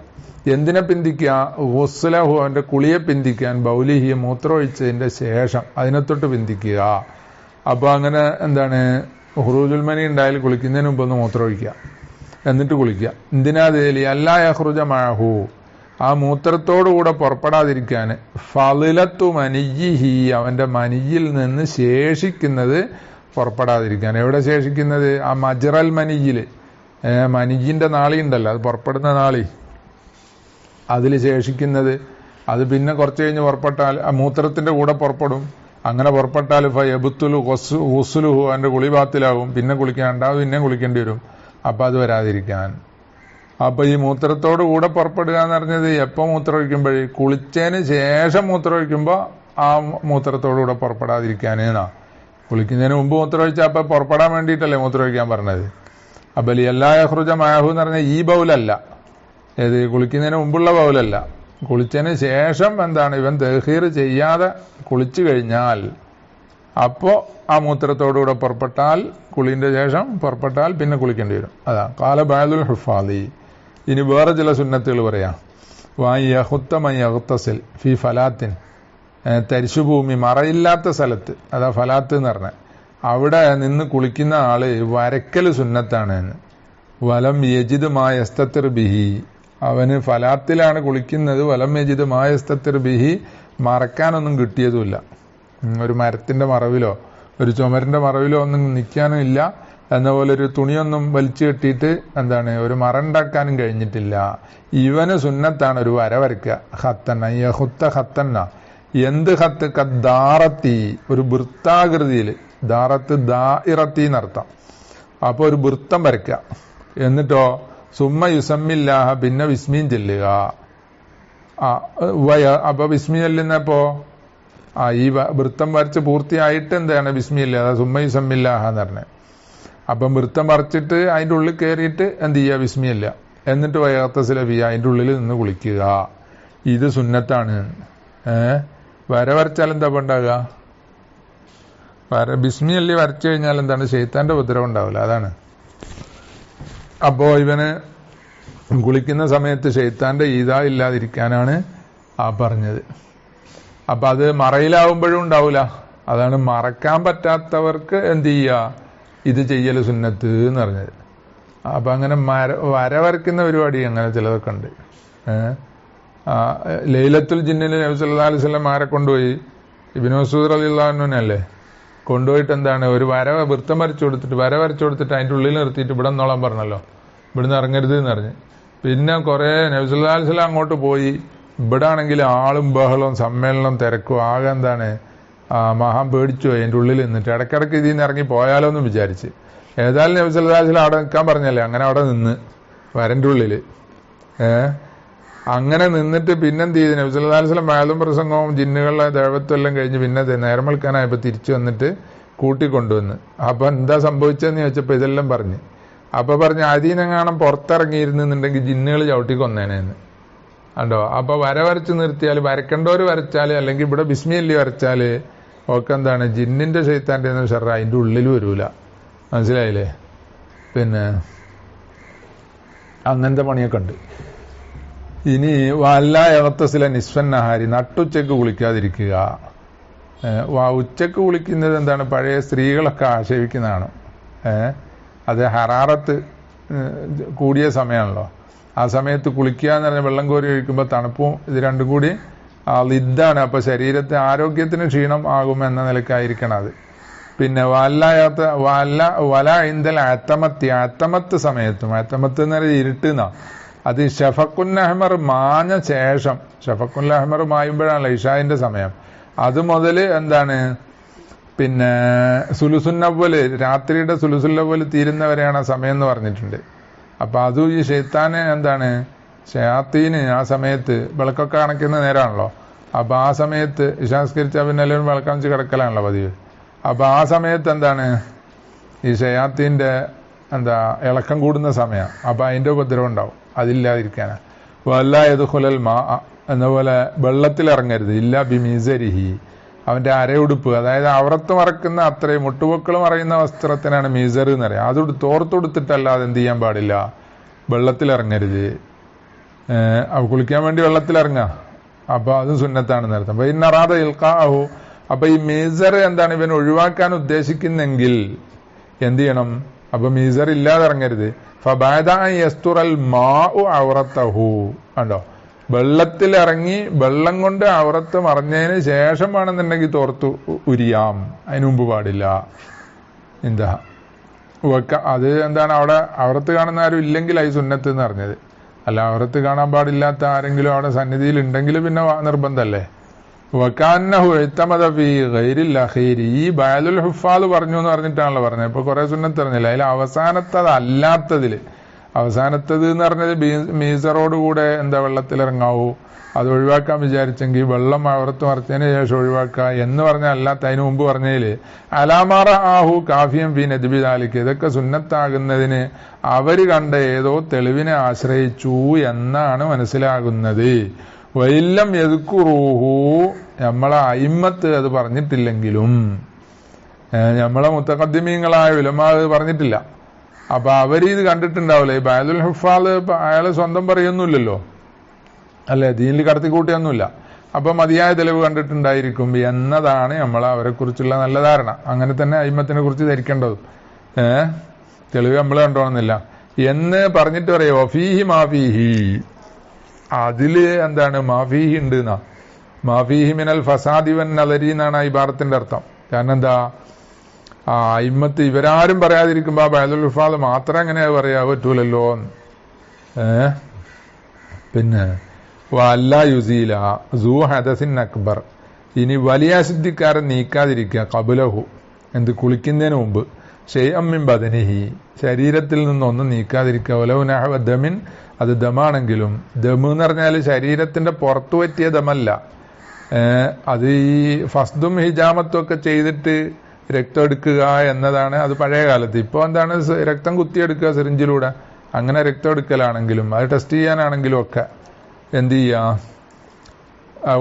എന്തിനെ പിന്തിക്കുക? ഗുസ്ലഹു, അവന്റെ കുളിയെ പിന്തിക്കാൻ, ബൗലിഹി മൂത്രമൊഴിച്ചതിന്റെ ശേഷം അതിനെ തൊട്ട് പിന്തിക്കുക. അപ്പൊ അങ്ങനെ എന്താണ് ഖുറൂജുൽ മനി ഉണ്ടായാൽ കുളിക്കുന്നതിന് മുമ്പ് ഒന്ന് മൂത്രമൊഴിക്കുക, എന്നിട്ട് കുളിക്കുക. എന്തിനാതേലി അല്ലാ യഖ്റുജ മഅഹു, ആ മൂത്രത്തോടുകൂടെ പുറപ്പെടാതിരിക്കാൻ. ഫളിലത്തു മനിയിഹി, അവന്റെ മനിയിൽ നിന്ന് ശേഷിക്കുന്നത് പുറപ്പെടാതിരിക്കാൻ. എവിടെ ശേഷിക്കുന്നത്? ആ മജ്റൽ മനിയിൽ, മനിജിന്റെ നാളി ഉണ്ടല്ലോ, അത് പുറപ്പെടുന്ന നാളി, അതിൽ ശേഷിക്കുന്നത് അത് പിന്നെ കുറച്ച് കഴിഞ്ഞ് പുറപ്പെട്ടാൽ മൂത്രത്തിന്റെ കൂടെ പുറപ്പെടും. അങ്ങനെ പുറപ്പെട്ടാൽ ഫയബുത്തുലു ഗുസ്ലുഹു, അതിന്റെ കുളിബാത്തിലാവും, പിന്നെ കുളിക്കാണ്ടാവും, പിന്നെ കുളിക്കേണ്ടി വരും. അപ്പൊ അത് വരാതിരിക്കാൻ. അപ്പൊ ഈ മൂത്രത്തോട് കൂടെ പുറപ്പെടുക എന്ന് പറഞ്ഞത് എപ്പോ മൂത്രമൊഴിക്കുമ്പോഴേ, കുളിച്ചതിന് ശേഷം മൂത്രമൊഴിക്കുമ്പോ ആ മൂത്രത്തോടുകൂടെ പുറപ്പെടാതിരിക്കാനേന്നാ. കുളിക്കുന്നതിന് മുമ്പ് മൂത്രമൊഴിച്ചാൽ അപ്പൊ പുറപ്പെടാൻ വേണ്ടിയിട്ടല്ലേ മൂത്രമൊഴിക്കാൻ പറഞ്ഞത്. അപ്പൊ എല്ലാ യഹ്റുജ മാഹു എന്ന് പറഞ്ഞാൽ ഈ ബൗലല്ല, ഏത് കുളിക്കുന്നതിന് മുമ്പുള്ള ബൗലല്ല. കുളിച്ചതിന് ശേഷം എന്താണ് ഇവൻ തഹീർ ചെയ്യാതെ കുളിച്ചു കഴിഞ്ഞാൽ അപ്പോ ആ മൂത്രത്തോടുകൂടെ പുറപ്പെട്ടാൽ, കുളിന്റെ ശേഷം പുറപ്പെട്ടാൽ പിന്നെ കുളിക്കേണ്ടി വരും. അതാ കാല ബഅദുൽ ഹുഫാദി. ഇനി വേറെ ചില സുന്നത്തുകൾ പറയാം. യഹ്തസിൽ ഫി ഫലാത്തിൻ, തരിശുഭൂമി മറയില്ലാത്ത സ്ഥലത്ത്, അതാ ഫലാത്ത് എന്ന് പറഞ്ഞ അവിടെ നിന്ന് കുളിക്കുന്ന ആള് വരക്കല് സുന്നത്താണ് എന്ന്. വലം യജിദ് മാ യസ്തത്തിർ ബിഹി, അവന് ഫലാത്തിലാണ് കുളിക്കുന്നത്. വലം യജിദ് മാ യസ്തത്തിർ ബിഹി, മറക്കാനൊന്നും കിട്ടിയതുമില്ല. ഒരു മരത്തിന്റെ മറവിലോ ഒരു ചുമരിന്റെ മറവിലോ ഒന്നും നിൽക്കാനും ഇല്ല. എന്ന പോലെ ഒരു തുണിയൊന്നും വലിച്ചു കെട്ടിയിട്ട് എന്താണ് ഒരു മറ ഉണ്ടാക്കാനും കഴിഞ്ഞിട്ടില്ല. ഇവന് സുന്നത്താണ് ഒരു വര വരയ്ക്കുക. ഹത്തന്ന യഹുത്ത ഹത്തന്ന, എന്ത് ഹത്ത്? കദ്ദാറത്തി, ഒരു വൃത്താകൃതിയിൽ, ദാറത്ത് ദാഇറത്തി എന്നർത്ഥം. അപ്പൊ ഒരു വൃത്തം വരയ്ക്കുക. എന്നിട്ടോ സുമ്മ യുസമ്മില്ലാഹ, പിന്നെ വിസ്മീൻ ചെല്ലുക. അപ്പൊ വിസ്മി ചെല്ലുന്നപ്പോ ഈ വൃത്തം വരച്ച് പൂർത്തിയായിട്ട് എന്താണ് ബിസ്മില്ല, സുമ്മ യുസമ്മില്ലാഹ എന്ന് പറഞ്ഞത്. അപ്പം വൃത്തം വരച്ചിട്ട് അതിന്റെ ഉള്ളിൽ കയറിയിട്ട് എന്ത് ചെയ്യുക? ബിസ്മില്ല. എന്നിട്ട് വയത്തസില ഫിയ, അതിന്റെ ഉള്ളിൽ നിന്ന് കുളിക്കുക. ഇത് സുന്നത്താണ്. വര വരച്ചാൽ എന്താ ഉണ്ടാകുക? ബിസ്മിയല്ലി വരച്ചു കഴിഞ്ഞാൽ എന്താണ്? ശൈത്താന്റെ ഉപദ്രവം ഉണ്ടാവില്ല, അതാണ്. അപ്പോ ഇവന് കുളിക്കുന്ന സമയത്ത് ശൈത്താന്റെ ഈദാ ഇല്ലാതിരിക്കാനാണ് പറഞ്ഞത്. അപ്പൊ അത് മറയിലാവുമ്പോഴും ഉണ്ടാവില്ല. അതാണ് മറക്കാൻ പറ്റാത്തവർക്ക് എന്ത് ചെയ്യുക? ഇത് ചെയ്യല് സുന്നത്ത് എന്ന് പറഞ്ഞത്. അപ്പൊ അങ്ങനെ വര വരയ്ക്കുന്ന പരിപാടി അങ്ങനെ ചിലതൊക്കെ ഉണ്ട്. ലൈലത്തുൽ ജിന്നിൽ നബി സല്ലല്ലാഹു അലൈഹി വസല്ലം ആരെ കൊണ്ടുപോയി? ഇബ്നു മസ്ഊദ് റളിയല്ലാഹു അൻഹുവിനല്ലേ കൊണ്ടുപോയിട്ട് എന്താണ് ഒരു വൃത്തം വരച്ചു കൊടുത്തിട്ട് അതിന്റെ ഉള്ളിൽ നിർത്തിയിട്ട് ഇവിടെ നിന്നോളാൻ പറഞ്ഞല്ലോ, ഇവിടുന്ന് ഇറങ്ങരുത് എന്ന് പറഞ്ഞ്. പിന്നെ കുറെ നബി സല്ലല്ലാഹു അലൈഹി വസല്ലം അങ്ങോട്ട് പോയി. ഇവിടെ ആണെങ്കിൽ ആളും ബഹളവും സമ്മേളനം തിരക്കും, ആകെ എന്താണ് മഹാൻ പേടിച്ചു പോയി. അതിന്റെ ഉള്ളിൽ നിന്നിട്ട് ഇടയ്ക്കിടയ്ക്ക് ഇതിൽ നിന്ന് ഇറങ്ങി പോയാലോ എന്ന് വിചാരിച്ച്. ഏതായാലും നബി സല്ലല്ലാഹു അലൈഹി വസല്ലം അവിടെ നിൽക്കാൻ പറഞ്ഞല്ലേ, അങ്ങനെ അവിടെ നിന്ന് വരന്റെ ഉള്ളില് അങ്ങനെ നിന്നിട്ട് പിന്നെന്ത് ചെയ്തു? നബി സല്ലല്ലാഹു അലൈഹി വസല്ലം മഅദും പ്രസംഗവും ജിന്നുകളുടെ ദേവത്വം എല്ലാം കഴിഞ്ഞ് പിന്നെ നേരം വെളുക്കാനായപ്പോ തിരിച്ചു വന്നിട്ട് കൂട്ടിക്കൊണ്ടുവന്ന്. അപ്പൊ എന്താ സംഭവിച്ചതെന്ന് ചോദിച്ചപ്പോ ഇതെല്ലാം പറഞ്ഞു. അപ്പൊ പറഞ്ഞ് അതീനെങ്ങാണം പുറത്തിറങ്ങിയിരുന്നുണ്ടെങ്കിൽ ജിന്നുകൾ ചവിട്ടി കൊന്നേനെന്ന് കണ്ടോ. അപ്പൊ വര വരച്ച് നിർത്തിയാൽ, വരക്കേണ്ടവര് വരച്ചാല്, അല്ലെങ്കിൽ ഇവിടെ ബിസ്മിയല്ലി വരച്ചാല് ഒക്കെ എന്താണ് ജിന്നിന്റെ ശൈത്താന്റെ ഷർറ അതിന്റെ ഉള്ളിൽ വരൂല. മനസ്സിലായില്ലേ? പിന്നെ അങ്ങനത്തെ പണിയൊക്കെ ഉണ്ട്. ഇനി വല്ല യവത്തസില നിസ്ഫൻ നഹാരി, നട്ടുച്ചക്ക് കുളിക്കാതിരിക്കുക. ഉച്ചക്ക് കുളിക്കുന്നത് എന്താണ്? പഴയ സ്ത്രീകളൊക്കെ ആക്ഷേപിക്കുന്നതാണ്. അത് ഹറാറത്ത് കൂടിയ സമയമാണല്ലോ. ആ സമയത്ത് കുളിക്കുക എന്ന് പറഞ്ഞാൽ വെള്ളം കോരി ഒഴിക്കുമ്പോൾ തണുപ്പും ഇത് രണ്ടും കൂടി ലിദ്ദാണ്. അപ്പൊ ശരീരത്തെ ആരോഗ്യത്തിന് ക്ഷീണം ആകും എന്ന നിലക്കായിരിക്കണം അത്. പിന്നെ വല ഇന്ദൽ അത്തമത്ത് സമയത്തും, അത്തമത്ത് എന്ന് പറഞ്ഞാൽ ഇരുട്ടുന്ന, അത് ഷഫക്കുൽ അഹ്മർ മാഞ്ഞ ശേഷം, ഷഫക്കുൽ അഹ്മർ മായുമ്പോഴാണല്ലോ ഇഷാന്റെ സമയം. അത് മുതൽ എന്താണ് പിന്നെ സുലുസുന്നവ്വല്, രാത്രിയുടെ സുലുസുന്നവ്വല് തീരുന്നവരെയാണ് ആ സമയം എന്ന് പറഞ്ഞിട്ടുണ്ട്. അപ്പൊ അതും ഈ ഷെയ്ത്താന് എന്താണ്, ഷയാത്തീന് ആ സമയത്ത് വിളക്കൊക്കെ അണയ്ക്കുന്ന നേരമാണല്ലോ. അപ്പൊ ആ സമയത്ത് ഇഷാസ്കരിച്ച പിന്നെ എല്ലാവരും വിളക്കം വെച്ച് കിടക്കലാണല്ലോ പതിവ്. അപ്പൊ ആ സമയത്ത് എന്താണ് ഈ ഷയാത്തീന്റെ ഇളക്കം കൂടുന്ന സമയം. അപ്പൊ അതിന്റെ ഉപദ്രവം ഉണ്ടാവും, അതില്ലാതിരിക്കാനാ. വല്ല യദ്ഖുലൽ മാ എന്ന പോലെ വെള്ളത്തിലിറങ്ങരുത്. ഇല്ല ബിമീസരിഹി, അവന്റെ അരയുടുപ്പ്, അതായത് അവറത്ത് മറക്കുന്ന അത്രയും മുട്ടുപൊക്കൾ മറയുന്ന വസ്ത്രത്തിനാണ് മീസർ എന്ന് പറയാം. അത് തോർത്തെടുത്തിട്ടല്ലാതെ എന്ത് ചെയ്യാൻ പാടില്ല? വെള്ളത്തിലിറങ്ങരുത്. കുളിക്കാൻ വേണ്ടി വെള്ളത്തിലിറങ്ങുക, അപ്പൊ അത് സുന്നത്താണെന്ന് അർത്ഥം. അപ്പൊ ഇന്നറാദ ഇൽഖാഹു, അപ്പൊ ഈ മീസർ എന്താണ് ഇവൻ ഒഴിവാക്കാൻ ഉദ്ദേശിക്കുന്നെങ്കിൽ എന്ത് ചെയ്യണം? അപ്പൊ മീസർ ഇല്ലാതെ ഇറങ്ങരുത്. ഫബഅദ അൻ യസ്തുറൽ മാഉ ഔറത്തഹു, കണ്ടോ, വെള്ളത്തിലിറങ്ങി വെള്ളം കൊണ്ട് ഔറത്ത് മറഞ്ഞതിന് ശേഷം വേണമെന്നുണ്ടെങ്കിൽ തോർത്തു ഉരിയാം, അതിനു മുമ്പ് പാടില്ല. എന്താ അത് എന്താണ് അവിടെ ഔറത്ത് കാണുന്ന ആരും ഇല്ലെങ്കിൽ അത് സുന്നത്ത് എന്ന് പറഞ്ഞത്. അല്ല, ഔറത്ത് കാണാൻ പാടില്ലാത്ത ആരെങ്കിലും അവിടെ സന്നിധിയിൽ ഉണ്ടെങ്കിൽ പിന്നെ നിർബന്ധമല്ലേ. വക്കാന്നഹു ഇത്തമദ ഫീ ഗൈരിൽ അഖീരി, ഈ ബഅലുൽ ഹുഫാദ് പറഞ്ഞു എന്ന് പറഞ്ഞിട്ടാണല്ലോ പറഞ്ഞത്. ഇപ്പൊ കുറെ സുന്നത്ത് പറഞ്ഞില്ല, അതിൽ അവസാനത്തത് അല്ലാത്തതില്, അവസാനത്തത് എന്ന് പറഞ്ഞത് മീസറോടുകൂടെ എന്താ വെള്ളത്തിലിറങ്ങാവൂ, അത് ഒഴിവാക്കാൻ വിചാരിച്ചെങ്കിൽ വെള്ളം ഔറത്ത് മറച്ചതിന് ശേഷം ഒഴിവാക്കുക എന്ന് പറഞ്ഞാൽ അല്ലാത്ത അതിന് മുമ്പ് പറഞ്ഞതില് അലാമാറ ആഹു കാഫിയം ഫീ നദ്ബി ദാലിക്ക്, ഇതൊക്കെ സുന്നത്താകുന്നതിന് അവര് കണ്ട ഏതോ തെളിവിനെ ആശ്രയിച്ചു എന്നാണ് മനസ്സിലാകുന്നത്. വൈല്ലം യദ്കുറൂഹു, നമ്മളെ അയിമ്മത്ത് അത് പറഞ്ഞിട്ടില്ലെങ്കിലും, നമ്മളെ മുത്തഖദ്ദിമീങ്ങളായ ഉലമാ പറഞ്ഞിട്ടില്ല. അപ്പൊ അവര് ഇത് കണ്ടിട്ടുണ്ടാവില്ല. ഈ ബഅലുൽ ഹുഫാദ് അയാള് സ്വന്തം പറയുന്നില്ലല്ലോ, അല്ലെ, ദീനിൽ കടത്തിക്കൂട്ടിയൊന്നുമില്ല. അപ്പൊ മതിയായ തെളിവ് കണ്ടിട്ടുണ്ടായിരിക്കും എന്നതാണ് അവരെ കുറിച്ചുള്ള നല്ല ധാരണ. അങ്ങനെ തന്നെ അയിമ്മത്തിനെ കുറിച്ച് ധരിക്കേണ്ടത്. തെളിവ് നമ്മൾ കണ്ടോണമെന്നില്ല എന്ന് പറഞ്ഞിട്ട് പറയോ ഫീഹി മാഫീഹി, അതില് എന്താണ് മാഫീഹി ഉണ്ട് എന്നാ. മാഫീഹി മിനൽ ഫസാദി വൻ നദരി എന്നാണ് ഈ ഭാരത്തിന്റെ അർത്ഥം. കാരണം എന്താ, അയിമ്മത്ത് ഇവരാരും പറയാതിരിക്കുമ്പോ ബഅലുൽ ഹുഫാദ് മാത്രം എങ്ങനെ പറയാ പറ്റൂലല്ലോ. പിന്നെ വല്ലാ യുസീല സൂ ഹദസിൻ അക്ബർ, ഇനി വലിയ അശുദ്ധിക്കാരൻ നീക്കാതിരിക്കുക ഖബലഹു, എന്ത് കുളിക്കുന്നതിന് മുമ്പ്, ഷൈഅം മിൻ ബദനിഹി, ശരീരത്തിൽ നിന്നൊന്നും നീക്കാതിരിക്കുക. വലൗ നഹവ ദമിൻ, അത് ദമാണെങ്കിലും, ദമ് എന്ന് പറഞ്ഞാൽ ശരീരത്തിന്റെ പുറത്തു പറ്റിയ ദമല്ല, അത് ഈ ഫസ്ദും ഹിജാമത്തും ഒക്കെ ചെയ്തിട്ട് രക്തം എടുക്കുക എന്നതാണ്. അത് പഴയ കാലത്ത്. ഇപ്പൊ എന്താണ് രക്തം കുത്തിയെടുക്കുക സിറിഞ്ചിലൂടെ, അങ്ങനെ രക്തം എടുക്കലാണെങ്കിലും അത് ടെസ്റ്റ് ചെയ്യാനാണെങ്കിലും ഒക്കെ എന്ത് ചെയ്യാ,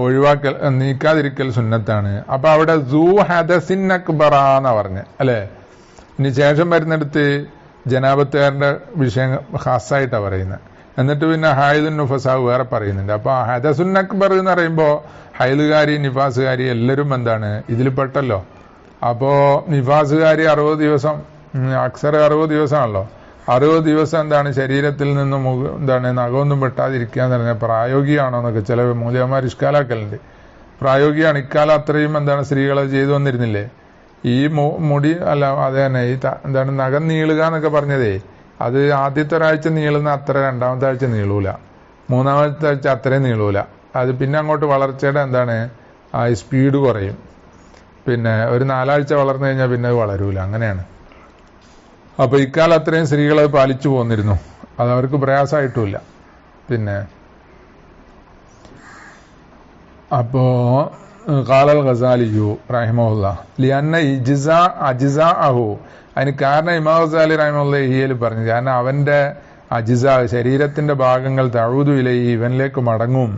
ഒഴിവാക്കൽ നീക്കാതിരിക്കൽ സുന്നത്താണ്. അപ്പൊ അവിടെ സൂ ഹദസിൻ അക്ബറാന്നാ പറഞ്ഞ അല്ലെ. ഇനി ശേഷം വരുന്നിടത്ത് ജനാബത്തുകാരന്റെ വിഷയം ഖാസായിട്ടാ പറയുന്നത്. എന്നിട്ട് പിന്നെ ഹൈദുൻ നുഫസാവ് വേറെ പറയുന്നുണ്ട്. അപ്പൊ ഹദസുൻ അക്ബർ എന്ന് പറയുമ്പോ ഹൈലുകാരി നിഫാസുകാരി എല്ലാവരും എന്താണ് ഇതിൽ പെട്ടല്ലോ. അപ്പോ നിഫാസുകാരി 60 ദിവസം, അക്സർ 60 ദിവസമാണല്ലോ. 60 ദിവസം എന്താണ് ശരീരത്തിൽ നിന്നും എന്താണ് നഖമൊന്നും വെട്ടാതിരിക്കുക എന്ന് പറഞ്ഞാൽ പ്രായോഗികമാണോ എന്നൊക്കെ ചില മൂല്യന്മാർ ഇഷ്കാലാക്കലുണ്ട്. പ്രായോഗികമാണ്. ഇക്കാലം അത്രയും എന്താണ് സ്ത്രീകളെ ചെയ്തു വന്നിരുന്നില്ലേ. ഈ മുടി അല്ല, അത് തന്നെ ഈ എന്താണ് നഖം നീളുക എന്നൊക്കെ പറഞ്ഞതേ, അത് ആദ്യത്തെ ഒരാഴ്ച നീളുന്ന അത്ര രണ്ടാമത്തെ ആഴ്ച നീളൂല, മൂന്നാമത്തെ ആഴ്ച അത്രയും നീളൂല. അത് പിന്നെ അങ്ങോട്ട് വളർച്ചയുടെ എന്താണ് ആ സ്പീഡ് കുറയും. പിന്നെ ഒരു 4 ആഴ്ച വളർന്നു കഴിഞ്ഞാൽ പിന്നെ അത് വളരൂല. അങ്ങനെയാണ്. അപ്പൊ ഇക്കാലം അത്രയും സ്ത്രീകൾ അത് പാലിച്ചു പോന്നിരുന്നു. അത് അവർക്ക് പ്രയാസമായിട്ടുമില്ല. പിന്നെ അപ്പോ ഖാലൽ ഗസാലിയു റഹിമഹുല്ലാ ലിഅന്ന അജ്സാഅഹു, അതിന് കാരണം ഇമാം ഗസാലി റഹിമഹുല്ലാഹിയിൽ പറഞ്ഞു, കാരണം അവന്റെ അജ്സാ ശരീരത്തിന്റെ ഭാഗങ്ങൾ തഊദു ഇലൈഹി, ഇവനിലേക്ക് മടങ്ങും.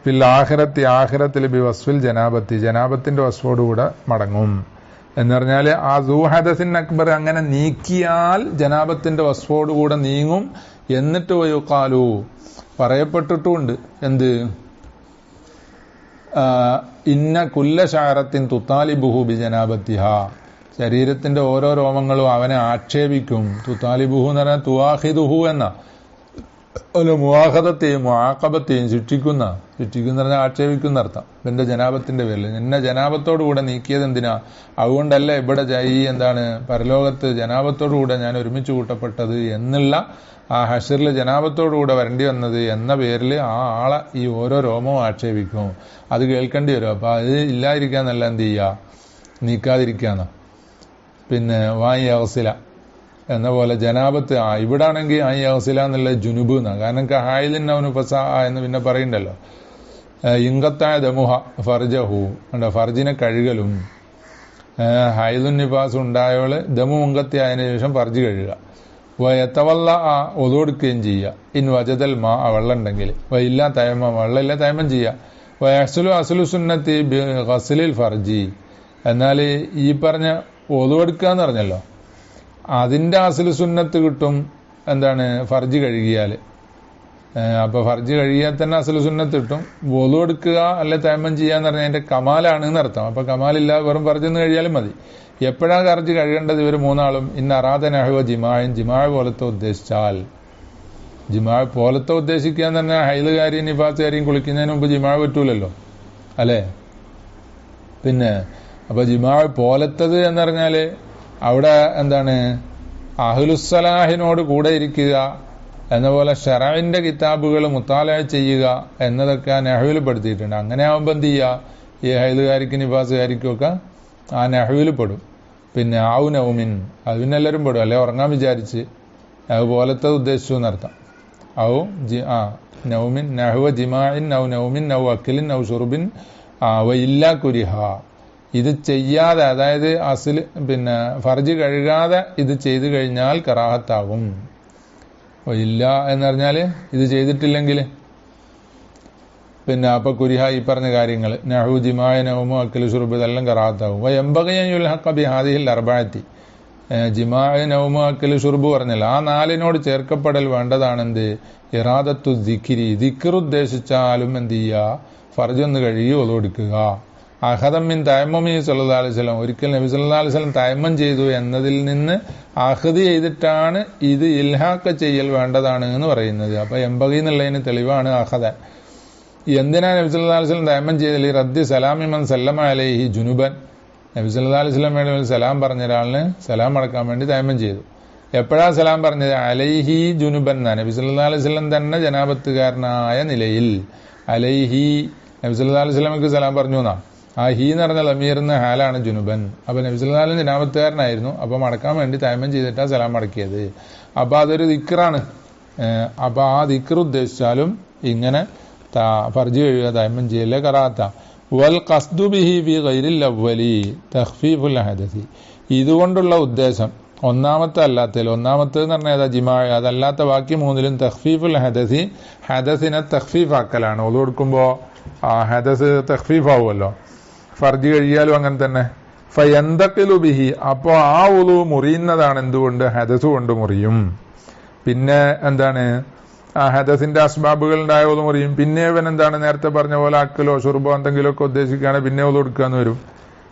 ഫിൽ ആഖിറത്തി, ആഖിറത്തിൽ ബി വസ്ഫിൽ ജനാബത്തി, ജനാബത്തിന്റെ വസ്ഫോടുകൂടെ മടങ്ങും. എന്ന് പറഞ്ഞാല് ആ സൂ ഹദസിൻ അക്ബർ അങ്ങനെ നീക്കിയാൽ ജനാബത്തിന്റെ വസ്ഫോടുകൂടെ നീങ്ങും. എന്നിട്ട് വയുഖാലു, പറയപ്പെട്ടിട്ടുമുണ്ട്, എന്ത്, ഇന്ന കുല്ല ഷഅറത്തിൻ തുതാലിബുഹു ബി ജനാബത്തിഹ, ശരീരത്തിന്റെ ഓരോ രോമങ്ങളും അവനെ ആക്ഷേപിക്കും. തുതാലിബുഹു എന്ന് പറഞ്ഞാൽ തുആഖിദുഹു എന്ന, മുആഖദത്തെയും മുആഖബത്തെയും ശിക്ഷിക്കുന്ന പറഞ്ഞാൽ ആക്ഷേപിക്കുന്ന അർത്ഥം. എന്റെ ജനാബത്തിന്റെ പേരിൽ നിന്നെ ജനാബത്തോടുകൂടെ നീക്കിയത് എന്തിനാ, അതുകൊണ്ടല്ല ഇവിടെ ഈ എന്താണ് പരലോകത്ത് ജനാബത്തോടുകൂടെ ഞാൻ ഒരുമിച്ച് കൂട്ടപ്പെട്ടത് എന്നുള്ള ആ ഹഷറിൽ ജനാബത്തോടുകൂടെ വരേണ്ടി വന്നത് എന്ന പേരിൽ ആ ആളെ ഈ ഓരോ രോമവും ആക്ഷേപിക്കും. അത് കേൾക്കേണ്ടി വരും. അപ്പൊ അത് ഇല്ലാതിരിക്കാന്നല്ല എന്ത് ചെയ്യുക, നീക്കാതിരിക്കാന്ന്. പിന്നെ വായി അവസില എന്ന പോലെ ജനാബത്ത് ഇവിടെ ആണെങ്കിൽ ആ യൗസില എന്നുള്ള ജുനുബ് എന്നാണ്. കാരണം ഹായിലിൻ അവനു ഫസാ എന്ന് പിന്നെ പറയണ്ടല്ലോ. ഇങ്കത്തായ ദമുഹ ഫർജഹു, ഫർജിനെ കഴുകലും. ഹൈദുൻ നിഫാസ് ഉണ്ടായവള് ദമു മുങ്കത്തി ആയതിനു ശേഷം ഫർജ് കഴുകുക. വയത്തവല്ല ഒതുകൊടുക്കുകയും ചെയ്യുക. ഇൻ വജതൽ മാ, വെള്ളം ഉണ്ടെങ്കിൽ. ഇല്ല തയമം, വെള്ളമില്ല തയമം ചെയ്യുക. വയസ്ലു അസുലു സുന്നത്തി ഗസ്ലിൽ ഫർജി, എന്നാൽ ഈ പറഞ്ഞ ഒതുകൊടുക്കുക എന്ന് പറഞ്ഞല്ലോ, അതിന്റെ അസുലു സുന്നത്ത് കിട്ടും എന്താണ് ഫർജ് കഴുകിയാല്. അപ്പൊ ഫർജ് കഴുകിയാൽ തന്നെ അസുലു സുന്നത്ത് കിട്ടും. വൊളു എടുക്കുക അല്ലെ തയമം ചെയ്യാന്ന് പറഞ്ഞാൽ അതിന്റെ കമാലാണ് എന്നർത്ഥം. അപ്പൊ കമാലില്ല, വെറും ഫർജെന്ന് കഴിയാലും മതി. എപ്പോഴാണ് ഫർജ് കഴുകേണ്ടത്? ഇവർ മൂന്നാളും ഇന്ന് അറാദനഹുവ ജിമായും, ജിമാഴ് പോലത്തെ ഉദ്ദേശിച്ചാൽ, ജിമാഴ് പോലത്തെ ഉദ്ദേശിക്കുക എന്ന് പറഞ്ഞാൽ ഹൈലുകാരിയും നിഫാസുകാരിയും കുളിക്കുന്നതിന് മുമ്പ് ജിമാഴ് പറ്റൂലല്ലോ അല്ലെ. പിന്നെ അപ്പൊ ജിമാഴ് പോലത്തത് എന്ന് പറഞ്ഞാല് അവിടെ എന്താണ് അഹ്ലുസ്സലാഹിനോട് കൂടെ ഇരിക്കുക എന്നപോലെ ഷറഇന്റെ കിതാബുകൾ മുത്താലഅ ചെയ്യുക എന്നതൊക്കെ ആ നഹ്വിൽ പെടുത്തിയിട്ടുണ്ട്. അങ്ങനെ ആവുമ്പോൾ എന്ത് ചെയ്യുക, ഈ ഹൈലുകാരിക്കും നിഫാസുകാരിക്കും ഒക്കെ ആ നഹ്വിൽ പെടും. പിന്നെ ഔ നൗമിൻ, അത് പിന്നെ എല്ലാവരും പെടും, അല്ലെ ഉറങ്ങാൻ വിചാരിച്ച് അതുപോലത്തെ ഉദ്ദേശിച്ചു എന്നർത്ഥം. ഔ നൗമിൻ നഹ്വ ജിമാഇൻ ഔ നൗമിൻ ഔ അക്കിലിൻ ഔ ഷുർബിൻ ഇല്ലാ കുരിഹ. ഇത് ചെയ്യാതെ, അതായത് അസിൽ പിന്നെ ഫർജ് കഴുകാതെ ഇത് ചെയ്തു കഴിഞ്ഞാൽ കറാഹത്താകും. ഇല്ല എന്ന് പറഞ്ഞാൽ ഇത് ചെയ്തിട്ടില്ലെങ്കിൽ പിന്നെ അപ്പൊ കുരിഹ ഈ പറഞ്ഞ കാര്യങ്ങൾ നഹു ജിമായ നൗമു അക്കിൽ ഷുർബ് ഇതെല്ലാം കറാഹത്താകും. യുൽ ഹഖ ബിഹാദിഹിൽ അർബഅത്തി, ജിമായ നൗമു അക്കിൽ ഷുർബ് പറഞ്ഞല്ല, ആ നാലിനോട് ചേർക്കപ്പെടൽ വേണ്ടതാണെന്ത്, ഇറാദത്തു ദിക്രി, ദിക്ർ ഉദ്ദേശിച്ചാലും എന്ത് ചെയ്യുക, ഫർജ് ഒന്ന് കഴുകി ഒതുകൊടുക്കുക. അഹദമ്മിൻ തയമ്മി സല്ലല്ലാഹു അലൈഹി വസല്ലം, ഒരിക്കൽ നബി സല്ലല്ലാഹു അലൈഹി വസല്ലം തയമ്മം ചെയ്തു എന്നതിൽ നിന്ന് അഹദ് ചെയ്തിട്ടാണ് ഇത് ഇൽഹാഖ് ചെയ്യൽ വേണ്ടതാണ് എന്ന് പറയുന്നത്. അപ്പൊ എംബഗി എന്നുള്ളതിന് തെളിവാണ് അഹദ. എന്തിനാ നബി സല്ലല്ലാഹു അലൈഹി വസല്ലം തയമ്മം ചെയ്തത്? റദ്ദി സലാമി മൻ സല്ലമ അലൈഹി ജുനുബൻ, നബി സല്ലല്ലാഹു അലൈഹി വസല്ലം സലാം പറഞ്ഞ ഒരാളിന് സലാം അടക്കാൻ വേണ്ടി തയമ്മം ചെയ്തു. എപ്പോഴാ സലാം പറഞ്ഞത്? അലൈഹി ജുനുബൻ എന്നാണ്, നബി സല്ലല്ലാഹു അലൈഹി വസല്ലം തന്നെ ജനാബത്തുകാരനായ നിലയിൽ. അലൈഹി നബി സല്ലല്ലാഹു അലൈഹി വസല്ലമക്ക് സലാം പറഞ്ഞു എന്നാ. ആ ഹി എന്ന് പറഞ്ഞ ലമീർന്ന ഹാലാണ് ജുനുബൻ. അപ്പൊ നബി സല്ലല്ലാഹു അലൈഹി വസല്ലം ജനാബത്തുകാരനായിരുന്നു, അപ്പൊ മടക്കാൻ വേണ്ടി തയമ്മം ചെയ്തിട്ടാ സലാം മടക്കിയത്. അപ്പൊ അതൊരു ദിക്റാണ്. അപ്പൊ ആ ദിക്ർ ഉദ്ദേശിച്ചാലും ഇങ്ങനെ ഫർജ് കഴിയുക, തയമ്മം ചെയ്യല്ലേ കറാത്ത. വൽ ഖസ്ദു ബിഹി ഫി ഗൈരിൽ അവ്വലി തഖ്ഫീഫുൽ ഹദസി, ഇതുകൊണ്ടുള്ള ഉദ്ദേശം ഒന്നാമത്തെ അല്ലാത്തതിൽ, ഒന്നാമത്തെ എന്ന് പറഞ്ഞാൽ ഏതാ, ജിമാ, അതല്ലാത്ത ബാക്കി മൂന്നിലും തഖ്ഫീഫുൽ ഹദസി, ഹദസിനെ തഖ്ഫീഫ് ആക്കലാണ്. ഒളു കൊടുക്കുമ്പോൾ ആ ഹദസ് തഖ്ഫീഫ് ആവുമല്ലോ, ഫർജ് കഴിയാലും അങ്ങനെ തന്നെ. ഫയന്തഖിലു ബിഹി, അപ്പോ ആ ഉളു മുറിയുന്നതാണ് എന്തുകൊണ്ട്, ഹദസ് കൊണ്ട് മുറിയും. പിന്നെ എന്താണ്, ആ ഹദസിന്റെ അസ്ബാബുകൾ ഉണ്ടായ ഉളു മുറിയും. പിന്നെ ഇവൻ എന്താണ് നേരത്തെ പറഞ്ഞ പോലെ അക്കലോ ഷുർബോ എന്തെങ്കിലും ഒക്കെ ഉദ്ദേശിക്കുകയാണെങ്കിൽ പിന്നെ ഉളു എടുക്കാന്ന് വരും.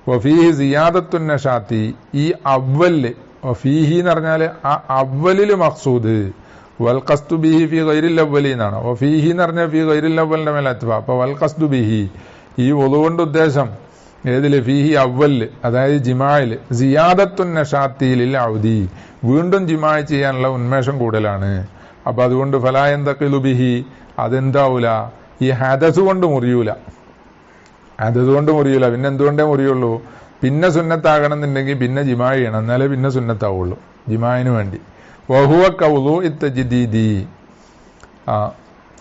വഫീഹി സിയാദത്തുൻ നശാത്തി, ഈ അവ്വല് വഫീഹി എന്ന് പറഞ്ഞാല് ആ അവ്വലില് മഖ്സൂദ്, വൽ ഖസ്ദു ബിഹി ഫി ഗൈരിൽ അവ്വലി എന്നാണ്. വഫീഹി എന്ന് പറഞ്ഞാൽ ഫി ഗൈരിൽ അവ്വലിന്റെ മേലെ അത്വ. അപ്പൊ വൽ ഖസ്ദു ബിഹി, ഈ ഉളു കൊണ്ട് ഉദ്ദേശം ഏതില്, ഫീഹി അവ്വല്, അതായത് ജിമായില്, സിയാദത്തുൻ നശാത്തിയിൽ ഔദി, വീണ്ടും ജിമായി ചെയ്യാനുള്ള ഉന്മേഷം കൂടുതലാണ്. അപ്പൊ അതുകൊണ്ട് ഫലായന്തഖിലു ബിഹി, അതെന്താവൂല, ഈ ഹദസ് കൊണ്ട് മുറിയൂല. ഹദസ് കൊണ്ട് മുറിയൂല. പിന്നെ എന്തുകൊണ്ടേ മുറിയുള്ളൂ, പിന്നെ സുന്നത്താകണം എന്നുണ്ടെങ്കിൽ പിന്നെ ജിമായി ചെയ്യണം, എന്നാലേ പിന്നെ സുന്നത്താവുള്ളൂ ജിമായിന് വേണ്ടി. വഹുവ കൗളു ഇത്തജ്ദീദി.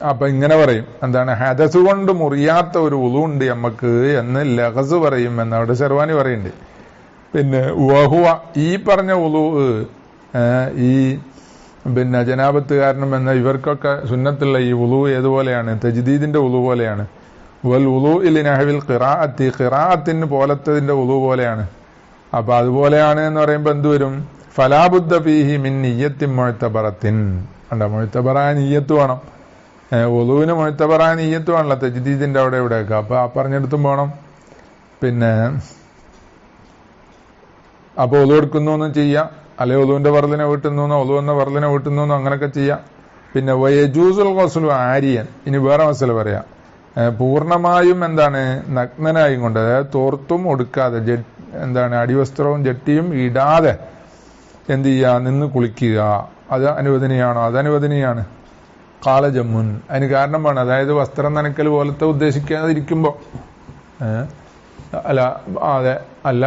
അപ്പൊ ഇങ്ങനെ പറയും, എന്താണ്, ഹദസ് കൊണ്ട് മുറിയാത്ത ഒരു ഉളു ഉണ്ട് നമുക്ക് എന്ന് ലഹസ് പറയും എന്നവിടെ ശർവാനി പറയുന്നുണ്ട്. പിന്നെ വഹുവ, ഈ പറഞ്ഞ ഉളു, ഈ പിന്നെ ജനാബത്തുകാരനും എന്ന ഇവർക്കൊക്കെ സുന്നത്തുള്ള ഈ ഉളു ഏതുപോലെയാണ്, തജ്ദീദിന്റെ ഉളു പോലെയാണ്. വൽ ഉളു ഇൽ നഹ്വിൽ ഖിറാഅത്തി, ഖിറാഅത്തിന് പോലത്തതിന്റെ ഉളു പോലെയാണ്. അപ്പൊ അതുപോലെയാണ് എന്ന് പറയുമ്പോൾ എന്ത് വരും, ഫലാബുദ്ദ ഫീഹി മിൻ നിയ്യത്തിൻ മുഅ്തബറത്തിൻ. അല്ല, മുഅ്തബറായ നിയ്യത്ത് വേണം. ഉളുവിന് മുഅ്തബറായ നിയ്യത്ത് വേണല്ലോ തജ്ദീദിന്റെ അവിടെ ഇവിടെയൊക്കെ. അപ്പൊ ആ പറഞ്ഞെടുത്തും പോകണം. പിന്നെ അപ്പൊ ഉളു എടുക്കുന്നു എന്നും ചെയ്യാം, അല്ലെ ഉളുവിന്റെ വറലിനെ വീട്ടുന്നു, ഉളു എന്ന വറലിനെ വീട്ടുന്നു, അങ്ങനെയൊക്കെ ചെയ്യാം. പിന്നെ വയജൂസുൽ ഖസ്ലു ആരിയൻ, ഇനി വേറെ മസല പറയാം, പൂർണ്ണമായും എന്താണ്, നഗ്നനായും കൊണ്ട്, അതായത് തോർത്തും ഒടുക്കാതെ, എന്താണ്, അടിവസ്ത്രവും ജട്ടിയും ഇടാതെ എന്ത് ചെയ്യുക, നിന്ന് കുളിക്കുക, അത് അനുവദനീയാണോ? അത് അനുവദനീയാണ്. കാല ജമ്മുൻ, അതിന് കാരണം വേണം, അതായത് വസ്ത്രം നനക്കൽ പോലത്തെ ഉദ്ദേശിക്കാതിരിക്കുമ്പോ, അല്ല അതെ, അല്ല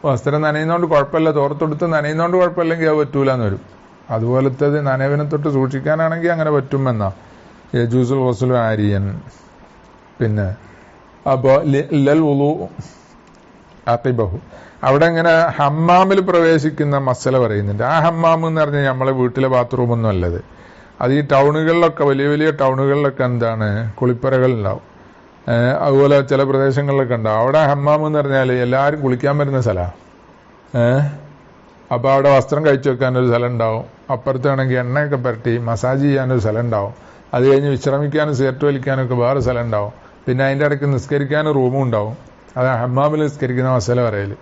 വസ്ത്രം നനയുന്നോണ്ട് കുഴപ്പമില്ല, തോർത്തെടുത്ത് നനയുന്നോണ്ട് കുഴപ്പമില്ലെങ്കിൽ അത് പറ്റൂല എന്ന് വരും. അതുപോലത്തത് നനവിനെ തൊട്ട് സൂക്ഷിക്കാനാണെങ്കിൽ അങ്ങനെ പറ്റുമെന്നാ യജൂസുൽ ഖസ്ലു ആരിയൻ. പിന്നെ അപ്പോ ലൽ വുളു അഖിബഹു, അവിടെ ഇങ്ങനെ ഹമ്മാമിൽ പ്രവേശിക്കുന്ന മസല പറയുന്നുണ്ട്. ആ ഹമ്മാം എന്ന് പറഞ്ഞാൽ നമ്മളെ വീട്ടിലെ ബാത്റൂം ഒന്നും അല്ലത്. അത് ഈ ടൗണുകളിലൊക്കെ, വലിയ വലിയ ടൗണുകളിലൊക്കെ എന്താണ്, കുളിപ്പറകൾ ഉണ്ടാവും. അതുപോലെ ചില പ്രദേശങ്ങളിലൊക്കെ ഉണ്ടാവും. അവിടെ ഹമ്മാം എന്ന് പറഞ്ഞാൽ എല്ലാവരും കുളിക്കാൻ വരുന്ന സ്ഥലമാണ്. അപ്പൊ അവിടെ വസ്ത്രം കഴിച്ചു വെക്കാനൊരു സ്ഥലം ഉണ്ടാവും, അപ്പുറത്താണെങ്കിൽ എണ്ണയൊക്കെ പുരട്ടി മസാജ് ചെയ്യാനൊരു സ്ഥലം ഉണ്ടാവും, അത് കഴിഞ്ഞ് വിശ്രമിക്കാനും സിഗരറ്റ് വലിക്കാനൊക്കെ വേറെ സ്ഥലം ഉണ്ടാവും, പിന്നെ അതിൻ്റെ ഇടയ്ക്ക് നിസ്കരിക്കാനും റൂമും ഉണ്ടാവും. അത് ഹമ്മാമിൽ നിസ്കരിക്കുന്ന മസല പറയല്.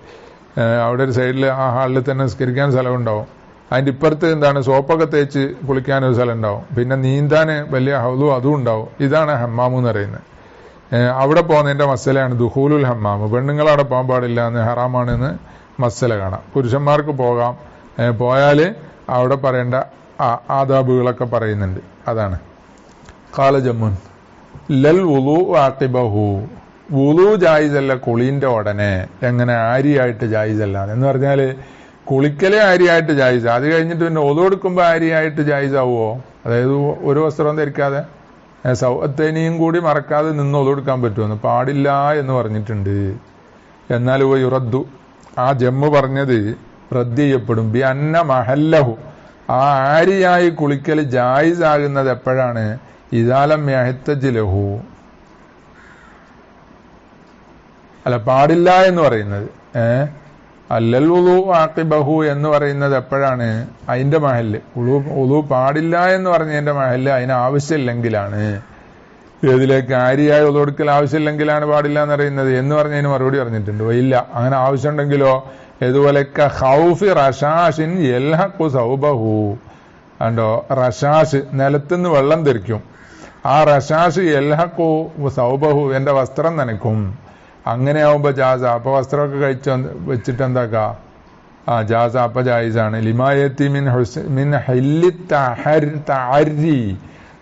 അവിടെ ഒരു സൈഡിൽ ആ ഹാളിൽ തന്നെ നിസ്കരിക്കാൻ സ്ഥലം ഉണ്ടാവും. അതിൻ്റെ ഇപ്പുറത്ത് എന്താണ്, സോപ്പൊക്കെ തേച്ച് കുളിക്കാനൊരു സ്ഥലം ഉണ്ടാവും, പിന്നെ നീന്താൻ വലിയ ഹൗലും അതും ഉണ്ടാവും. ഇതാണ് ഹമ്മാമ് എന്ന് പറയുന്നത്. അവിടെ പോകുന്നതിന്റെ മസലയാണ് ദുഖൂലുൽ ഹമ്മാമ്. പെണ്ണുങ്ങൾ അവിടെ പോകാൻ പാടില്ല എന്ന്, ഹറാമാണെന്ന് മസല കാണാം. പുരുഷന്മാർക്ക് പോകാം, പോയാൽ അവിടെ പറയേണ്ട ആദാബുകളൊക്കെ പറയുന്നുണ്ട്. അതാണ് ഖാല ജമ്മുൻ ലൽ വുളു ആഖിബഹു, വുളു ജായിസല്ല കുളീന്റെ ഉടനെ. എങ്ങനെ ആരിയായിട്ട് ജായിസല്ല എന്ന് പറഞ്ഞാല് കുളിക്കലേ ആരിയായിട്ട് ജായിസ, അത് കഴിഞ്ഞിട്ട് പിന്നെ ഒളു എടുക്കുമ്പോൾ ആരിയായിട്ട് ജായിസാവുമോ? അതായത് ഒരു വസ്ത്രം ധരിക്കാതെ സൗഅത്തൈനിയും കൂടി മറക്കാതെ നിന്ന് ഒളു എടുക്കാൻ പറ്റുമെന്ന് പാടില്ല എന്ന് പറഞ്ഞിട്ടുണ്ട്. എന്നാൽ യുറദ്ദു, ആ ജമ്മു പറഞ്ഞത് റദ്ദ് ചെയ്യപ്പെടും. ബി അന്ന മഹല്ലഹു, ആ ആരിയായി കുളിക്കൽ ജായിസ് ആകുന്നത് എപ്പോഴാണ്? ഇദാലം യഹ്തജ് ലഹു, അല്ല പാടില്ല എന്ന് പറയുന്നത് അല്ലൽ വുളു ആഖിബഹു എന്ന് പറയുന്നത് എപ്പോഴാണ്? അതിന്റെ മഹല്ല് വുളു പാടില്ല എന്ന് പറഞ്ഞതിന്റെ മഹല്ല് അതിന് ആവശ്യമില്ലെങ്കിലാണ്. ഏതിലേക്ക്? ആരിയായി ഒളു എടുക്കൽ ആവശ്യമില്ലെങ്കിലാണ് പാടില്ല എന്ന് പറയുന്നത് എന്ന് പറഞ്ഞതിന് മറുപടി പറഞ്ഞിട്ടുണ്ട്. ഇല്ല, അങ്ങനെ ആവശ്യമുണ്ടെങ്കിലോ ഇതുപോലെയൊക്കെ ഖൗഫി റഷാഷിൻ യൽഹഖു സൗബഹു, കണ്ടോ, റഷാഷ് നിലത്തുനിന്ന് വെള്ളം തെറിക്കും, ആ റഷാഷ് യൽഹഖു സൗബഹു എന്റെ വസ്ത്രം നനയ്ക്കും. അങ്ങനെ ആവുമ്പോ ജാസ, അപ്പൊ വസ്ത്രമൊക്കെ വെച്ചിട്ട് എന്താക്കാ? ജാസ, അപ്പൊ ജായിസാണ്. ലിമായത്തി മിൻ ഹല്ലി തഅരി,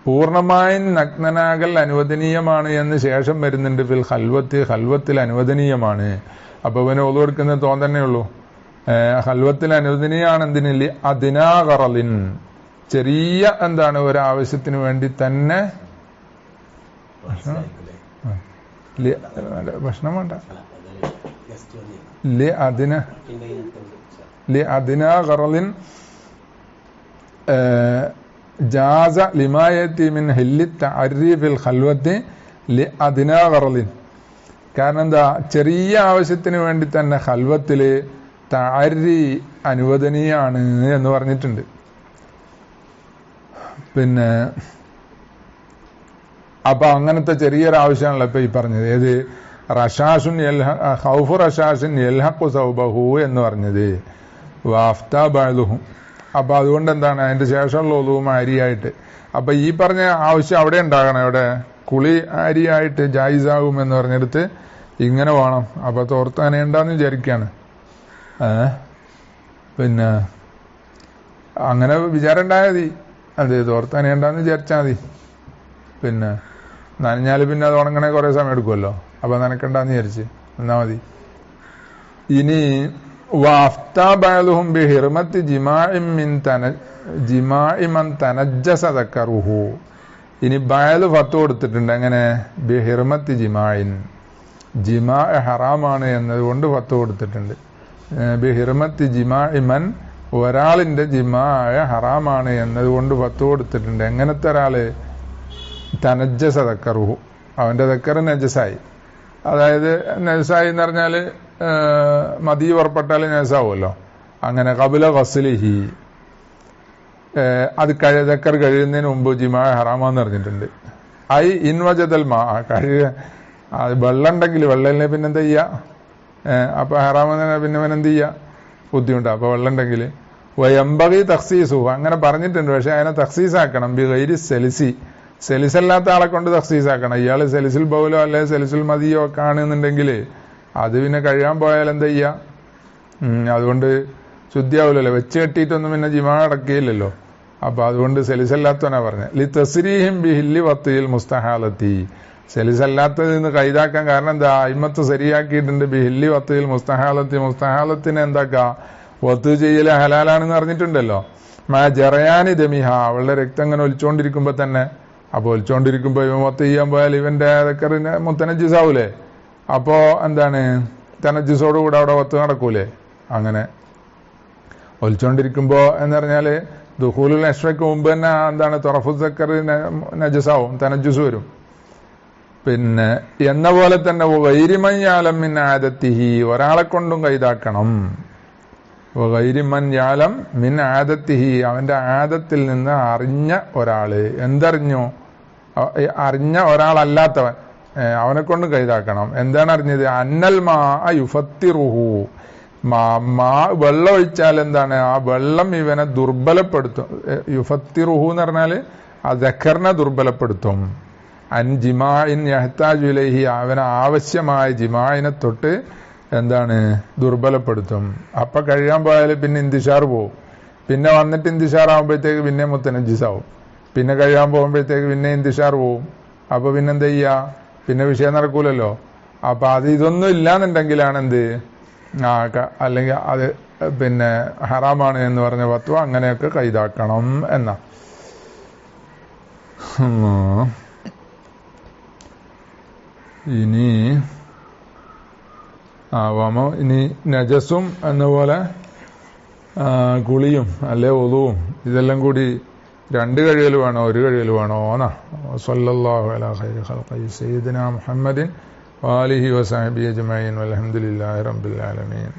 പൂർണ്ണമായും നഗ്നനാകൽ അനുവദനീയമാണ് എന്ന് ശേഷം വരുന്നുണ്ട്. ഫിൽ ഖൽവത്തിൽ അനുവദനീയമാണ്. അപ്പൊ ഇവന് ഒളു എടുക്കുന്നത് തോന്നേ ഉള്ളൂ. ഖൽവത്തിൽ അനുവദനീയാണ്. എന്തിന്? അദിനാഗറലിൻ, ചെറിയ എന്താണ് ഒരാവശ്യത്തിന് വേണ്ടി തന്നെ. ഭക്ഷണം വേണ്ട. അദിനാഗറലിൻ ജാസ ലിമായത്തി മിൻ ഹില്ലി തഅരി ഫിൽ ഖൽവത്തി ലി അദിനാഗറലിൻ. കാരണം എന്താ? ചെറിയ ആവശ്യത്തിന് വേണ്ടി തന്നെ ഖൽവത്തില് തഅരി അനുവദനീയാണ് എന്ന് പറഞ്ഞിട്ടുണ്ട്. പിന്നെ അപ്പൊ അങ്ങനത്തെ ചെറിയൊരു ആവശ്യമാണല്ലോ ഇപ്പൊ ഈ പറഞ്ഞത്. ഏത്? റഷാഷുൻ ഖൗഫു റഷാഷുൻ യൽഹഖു സൗബഹു എന്ന് പറഞ്ഞത്. വാഫ്താ ബഅദുഹും, അപ്പൊ അതുകൊണ്ട് എന്താണ് അതിന്റെ ശേഷമുള്ള ഒളുവും അരിയായിട്ട്. അപ്പൊ ഈ പറഞ്ഞ ആവശ്യം അവിടെ ഉണ്ടാകണം. അവിടെ കുളി അരിയായിട്ട് ജായിസാകും എന്ന് പറഞ്ഞെടുത്ത് ഇങ്ങനെ വേണം. അപ്പൊ തോർത്താനേണ്ടെന്ന് വിചാരിക്കാണ്. പിന്നെ അങ്ങനെ വിചാരം ഉണ്ടായാൽ മതി. അത് തോർത്താനേണ്ടെന്ന് വിചാരിച്ചാൽ മതി. പിന്നെ നനഞ്ഞാല് പിന്നെ അത് ഉണങ്ങണേ കുറെ സമയം എടുക്കുമല്ലോ. അപ്പൊ നനക്കണ്ടെന്ന് വിചാരിച്ച് എന്നാ മതി. ഇനി വഅഫ്താ ബഅദുഹും ബിഹിർമത്തി ജിമാഇ മൻ തനജ്ജസ ദക്കറുഹു. ഇനി ബഅദ് ഫത്വ കൊടുത്തിട്ടുണ്ട്. എങ്ങനെ? ബിഹിർമത്തി ജിമാഇൻ, ജിമാ ഹറാമാണ് എന്നതുകൊണ്ട് ഫത്വ കൊടുത്തിട്ടുണ്ട്. ബിഹിർമത്തി ജിമാഇ മൻ, ഒരാളിന്റെ ജിമാ ഹറാമാണ് എന്നതുകൊണ്ട് ഫത്വ കൊടുത്തിട്ടുണ്ട്. എങ്ങനത്തെ ഒരാള്? തനജ്ജസ ദക്കറുഹു, അവന്റെ ദക്കർ നജസായി. അതായത് നജസായി എന്ന് പറഞ്ഞാല് മദി പുറപ്പെട്ടാൽ നജസാവുമല്ലോ. അങ്ങനെ ഖബല ഗസ്ലിഹി, അത് ദക്കർ കഴിയുന്നതിന് മുമ്പ് ജിമാ ഹറാമാന്ന് പറഞ്ഞിട്ടുണ്ട്. ഐ ഇൻവജദൽ മാ, വെള്ളം ഉണ്ടെങ്കിൽ, വെള്ളമില്ലേ പിന്നെന്താ ചെയ്യാ? അപ്പൊ ഹറാമെന്ന് പിന്നെ എന്ത് ചെയ്യാ? ബുദ്ധിമുട്ടാ. അപ്പൊ വെള്ളം ഉണ്ടെങ്കിൽ വയംബഗി തഖ്സീസു, അങ്ങനെ പറഞ്ഞിട്ടുണ്ട്. പക്ഷെ അതിനെ തഖ്സീസാക്കണം. ബി ഗൈരി സെലിസി, സെലിസല്ലാത്ത ആളെ കൊണ്ട് തഖ്സീസാക്കണം. ഇയാള് സെലിസുൽ ബൗലോ അല്ലെ സെലിസുൽ മദിയോ ഒക്കെ ആണെന്നുണ്ടെങ്കിൽ അത് പിന്നെ കഴിയാൻ പോയാൽ എന്താ ചെയ്യാ? അതുകൊണ്ട് ശുദ്ധിയാവില്ലല്ലോ. വെച്ച് കെട്ടിയിട്ടൊന്നും പിന്നെ ജിമാ അടക്കിയില്ലല്ലോ. അപ്പൊ അതുകൊണ്ട് സെലിസല്ലാത്തവനാ പറഞ്ഞത്. ലി തസ്രീഹിം ബിഹില്ലി വത്തിൽ മുസ്തഹാലത്തി, സെലിസല്ലാത്തത് നിന്ന് കൈതാക്കാൻ കാരണം എന്താ? അയിമത്ത് ശരിയാക്കിയിട്ടുണ്ട്. ബിഹില്ലി വത്തിൽ മുസ്തഹാലത്തി, മുസ്തഹാലത്തിന് എന്താക്കാ? വത്ത് ചെയ്യല് ഹലാലാണെന്ന് പറഞ്ഞിട്ടുണ്ടല്ലോ. ജറയാനി ദമിഹ, അവളുടെ രക്തം ഇങ്ങനെ ഒലിച്ചോണ്ടിരിക്കുമ്പോ തന്നെ. അപ്പൊ ഒലിച്ചോണ്ടിരിക്കുമ്പോ ഇവൻ വത്ത് ചെയ്യാൻ പോയാൽ ഇവന്റെ ദക്കറിന് മുത്തനജിസാവൂലേ? അപ്പോ എന്താണ്? തനജിസോടുകൂടെ അവിടെ വത്ത് നടക്കൂലേ? അങ്ങനെ ഒലിച്ചോണ്ടിരിക്കുമ്പോ എന്ന് പറഞ്ഞാല് ദുഖൂലുൽ അഷ്റയ്ക്ക് മുമ്പ് തന്നെ എന്താണ്? തൊറഫു ദക്കർ നജസാവും, തനജുസ് വരും. പിന്നെ എന്ന പോലെ തന്നെ വൈരിമയ്യാലം മിൻ ആദത്തിഹി, ഒരാളെ കൊണ്ടും കൈതാക്കണം. വൈരിമൻ യാലം മിൻ ആദത്തിഹി, അവന്റെ ആദത്തിൽ നിന്ന് അറിഞ്ഞ ഒരാള്. എന്തറിഞ്ഞു? അറിഞ്ഞ ഒരാളല്ലാത്തവൻ, അവനെ കൊണ്ട് കൈതാക്കണം. എന്താണ് അറിഞ്ഞത്? അന്നൽ മാ യുഫത്തിറുഹു, വെള്ളം ഒഴിച്ചാൽ എന്താണ്? ആ വെള്ളം ഇവനെ ദുർബലപ്പെടുത്തും. യുഫത്തിറുഹു എന്ന് പറഞ്ഞാല് ആ ദക്കറിനെ ദുർബലപ്പെടുത്തും. അൻ ജിമാഇൻ യഹ്താജു ഇലൈഹി, അവന് ആവശ്യമായ ജിമാഇനെ തൊട്ട് എന്താണ്? ദുർബലപ്പെടുത്തും. അപ്പൊ കഴിയാൻ പോയാൽ പിന്നെ ഇന്തിഷാർ പോവും. പിന്നെ വന്നിട്ട് ഇന്തിഷാറാകുമ്പോഴത്തേക്ക് പിന്നെ മുത്തനജിസാവും, പിന്നെ കഴിയാൻ പോകുമ്പോഴത്തേക്ക് പിന്നെ ഇന്തിഷാർ പോവും. അപ്പൊ പിന്നെന്താ ചെയ്യാ, പിന്നെ വിഷയം നടക്കൂലല്ലോ. അപ്പൊ ഇതൊന്നും ഇല്ലാന്നുണ്ടെങ്കിലാണ് എന്ത് അല്ലെങ്കിൽ അത് പിന്നെ ഹറാമാണ് എന്ന് പറഞ്ഞ ഫത്വ അങ്ങനെയൊക്കെ കൈതാക്കണം എന്നാ. ഇനി ഇനി നജസും എന്നപോലെ കുളിയും അല്ലെ ഒളുവും ഇതെല്ലാം കൂടി 2 കഴിയൽ വേണോ 1 കഴിയൽ വേണോ എന്നാ. സല്ലല്ലാഹു അലാ ഖൈരി ഖൽഖി സയ്യിദിനാ മുഹമ്മദിൻ വആലിഹി വസഹ്ബിഹി അജ്മഈൻ വൽഹംദുലില്ലാഹി റബ്ബിൽ ആലമീൻ.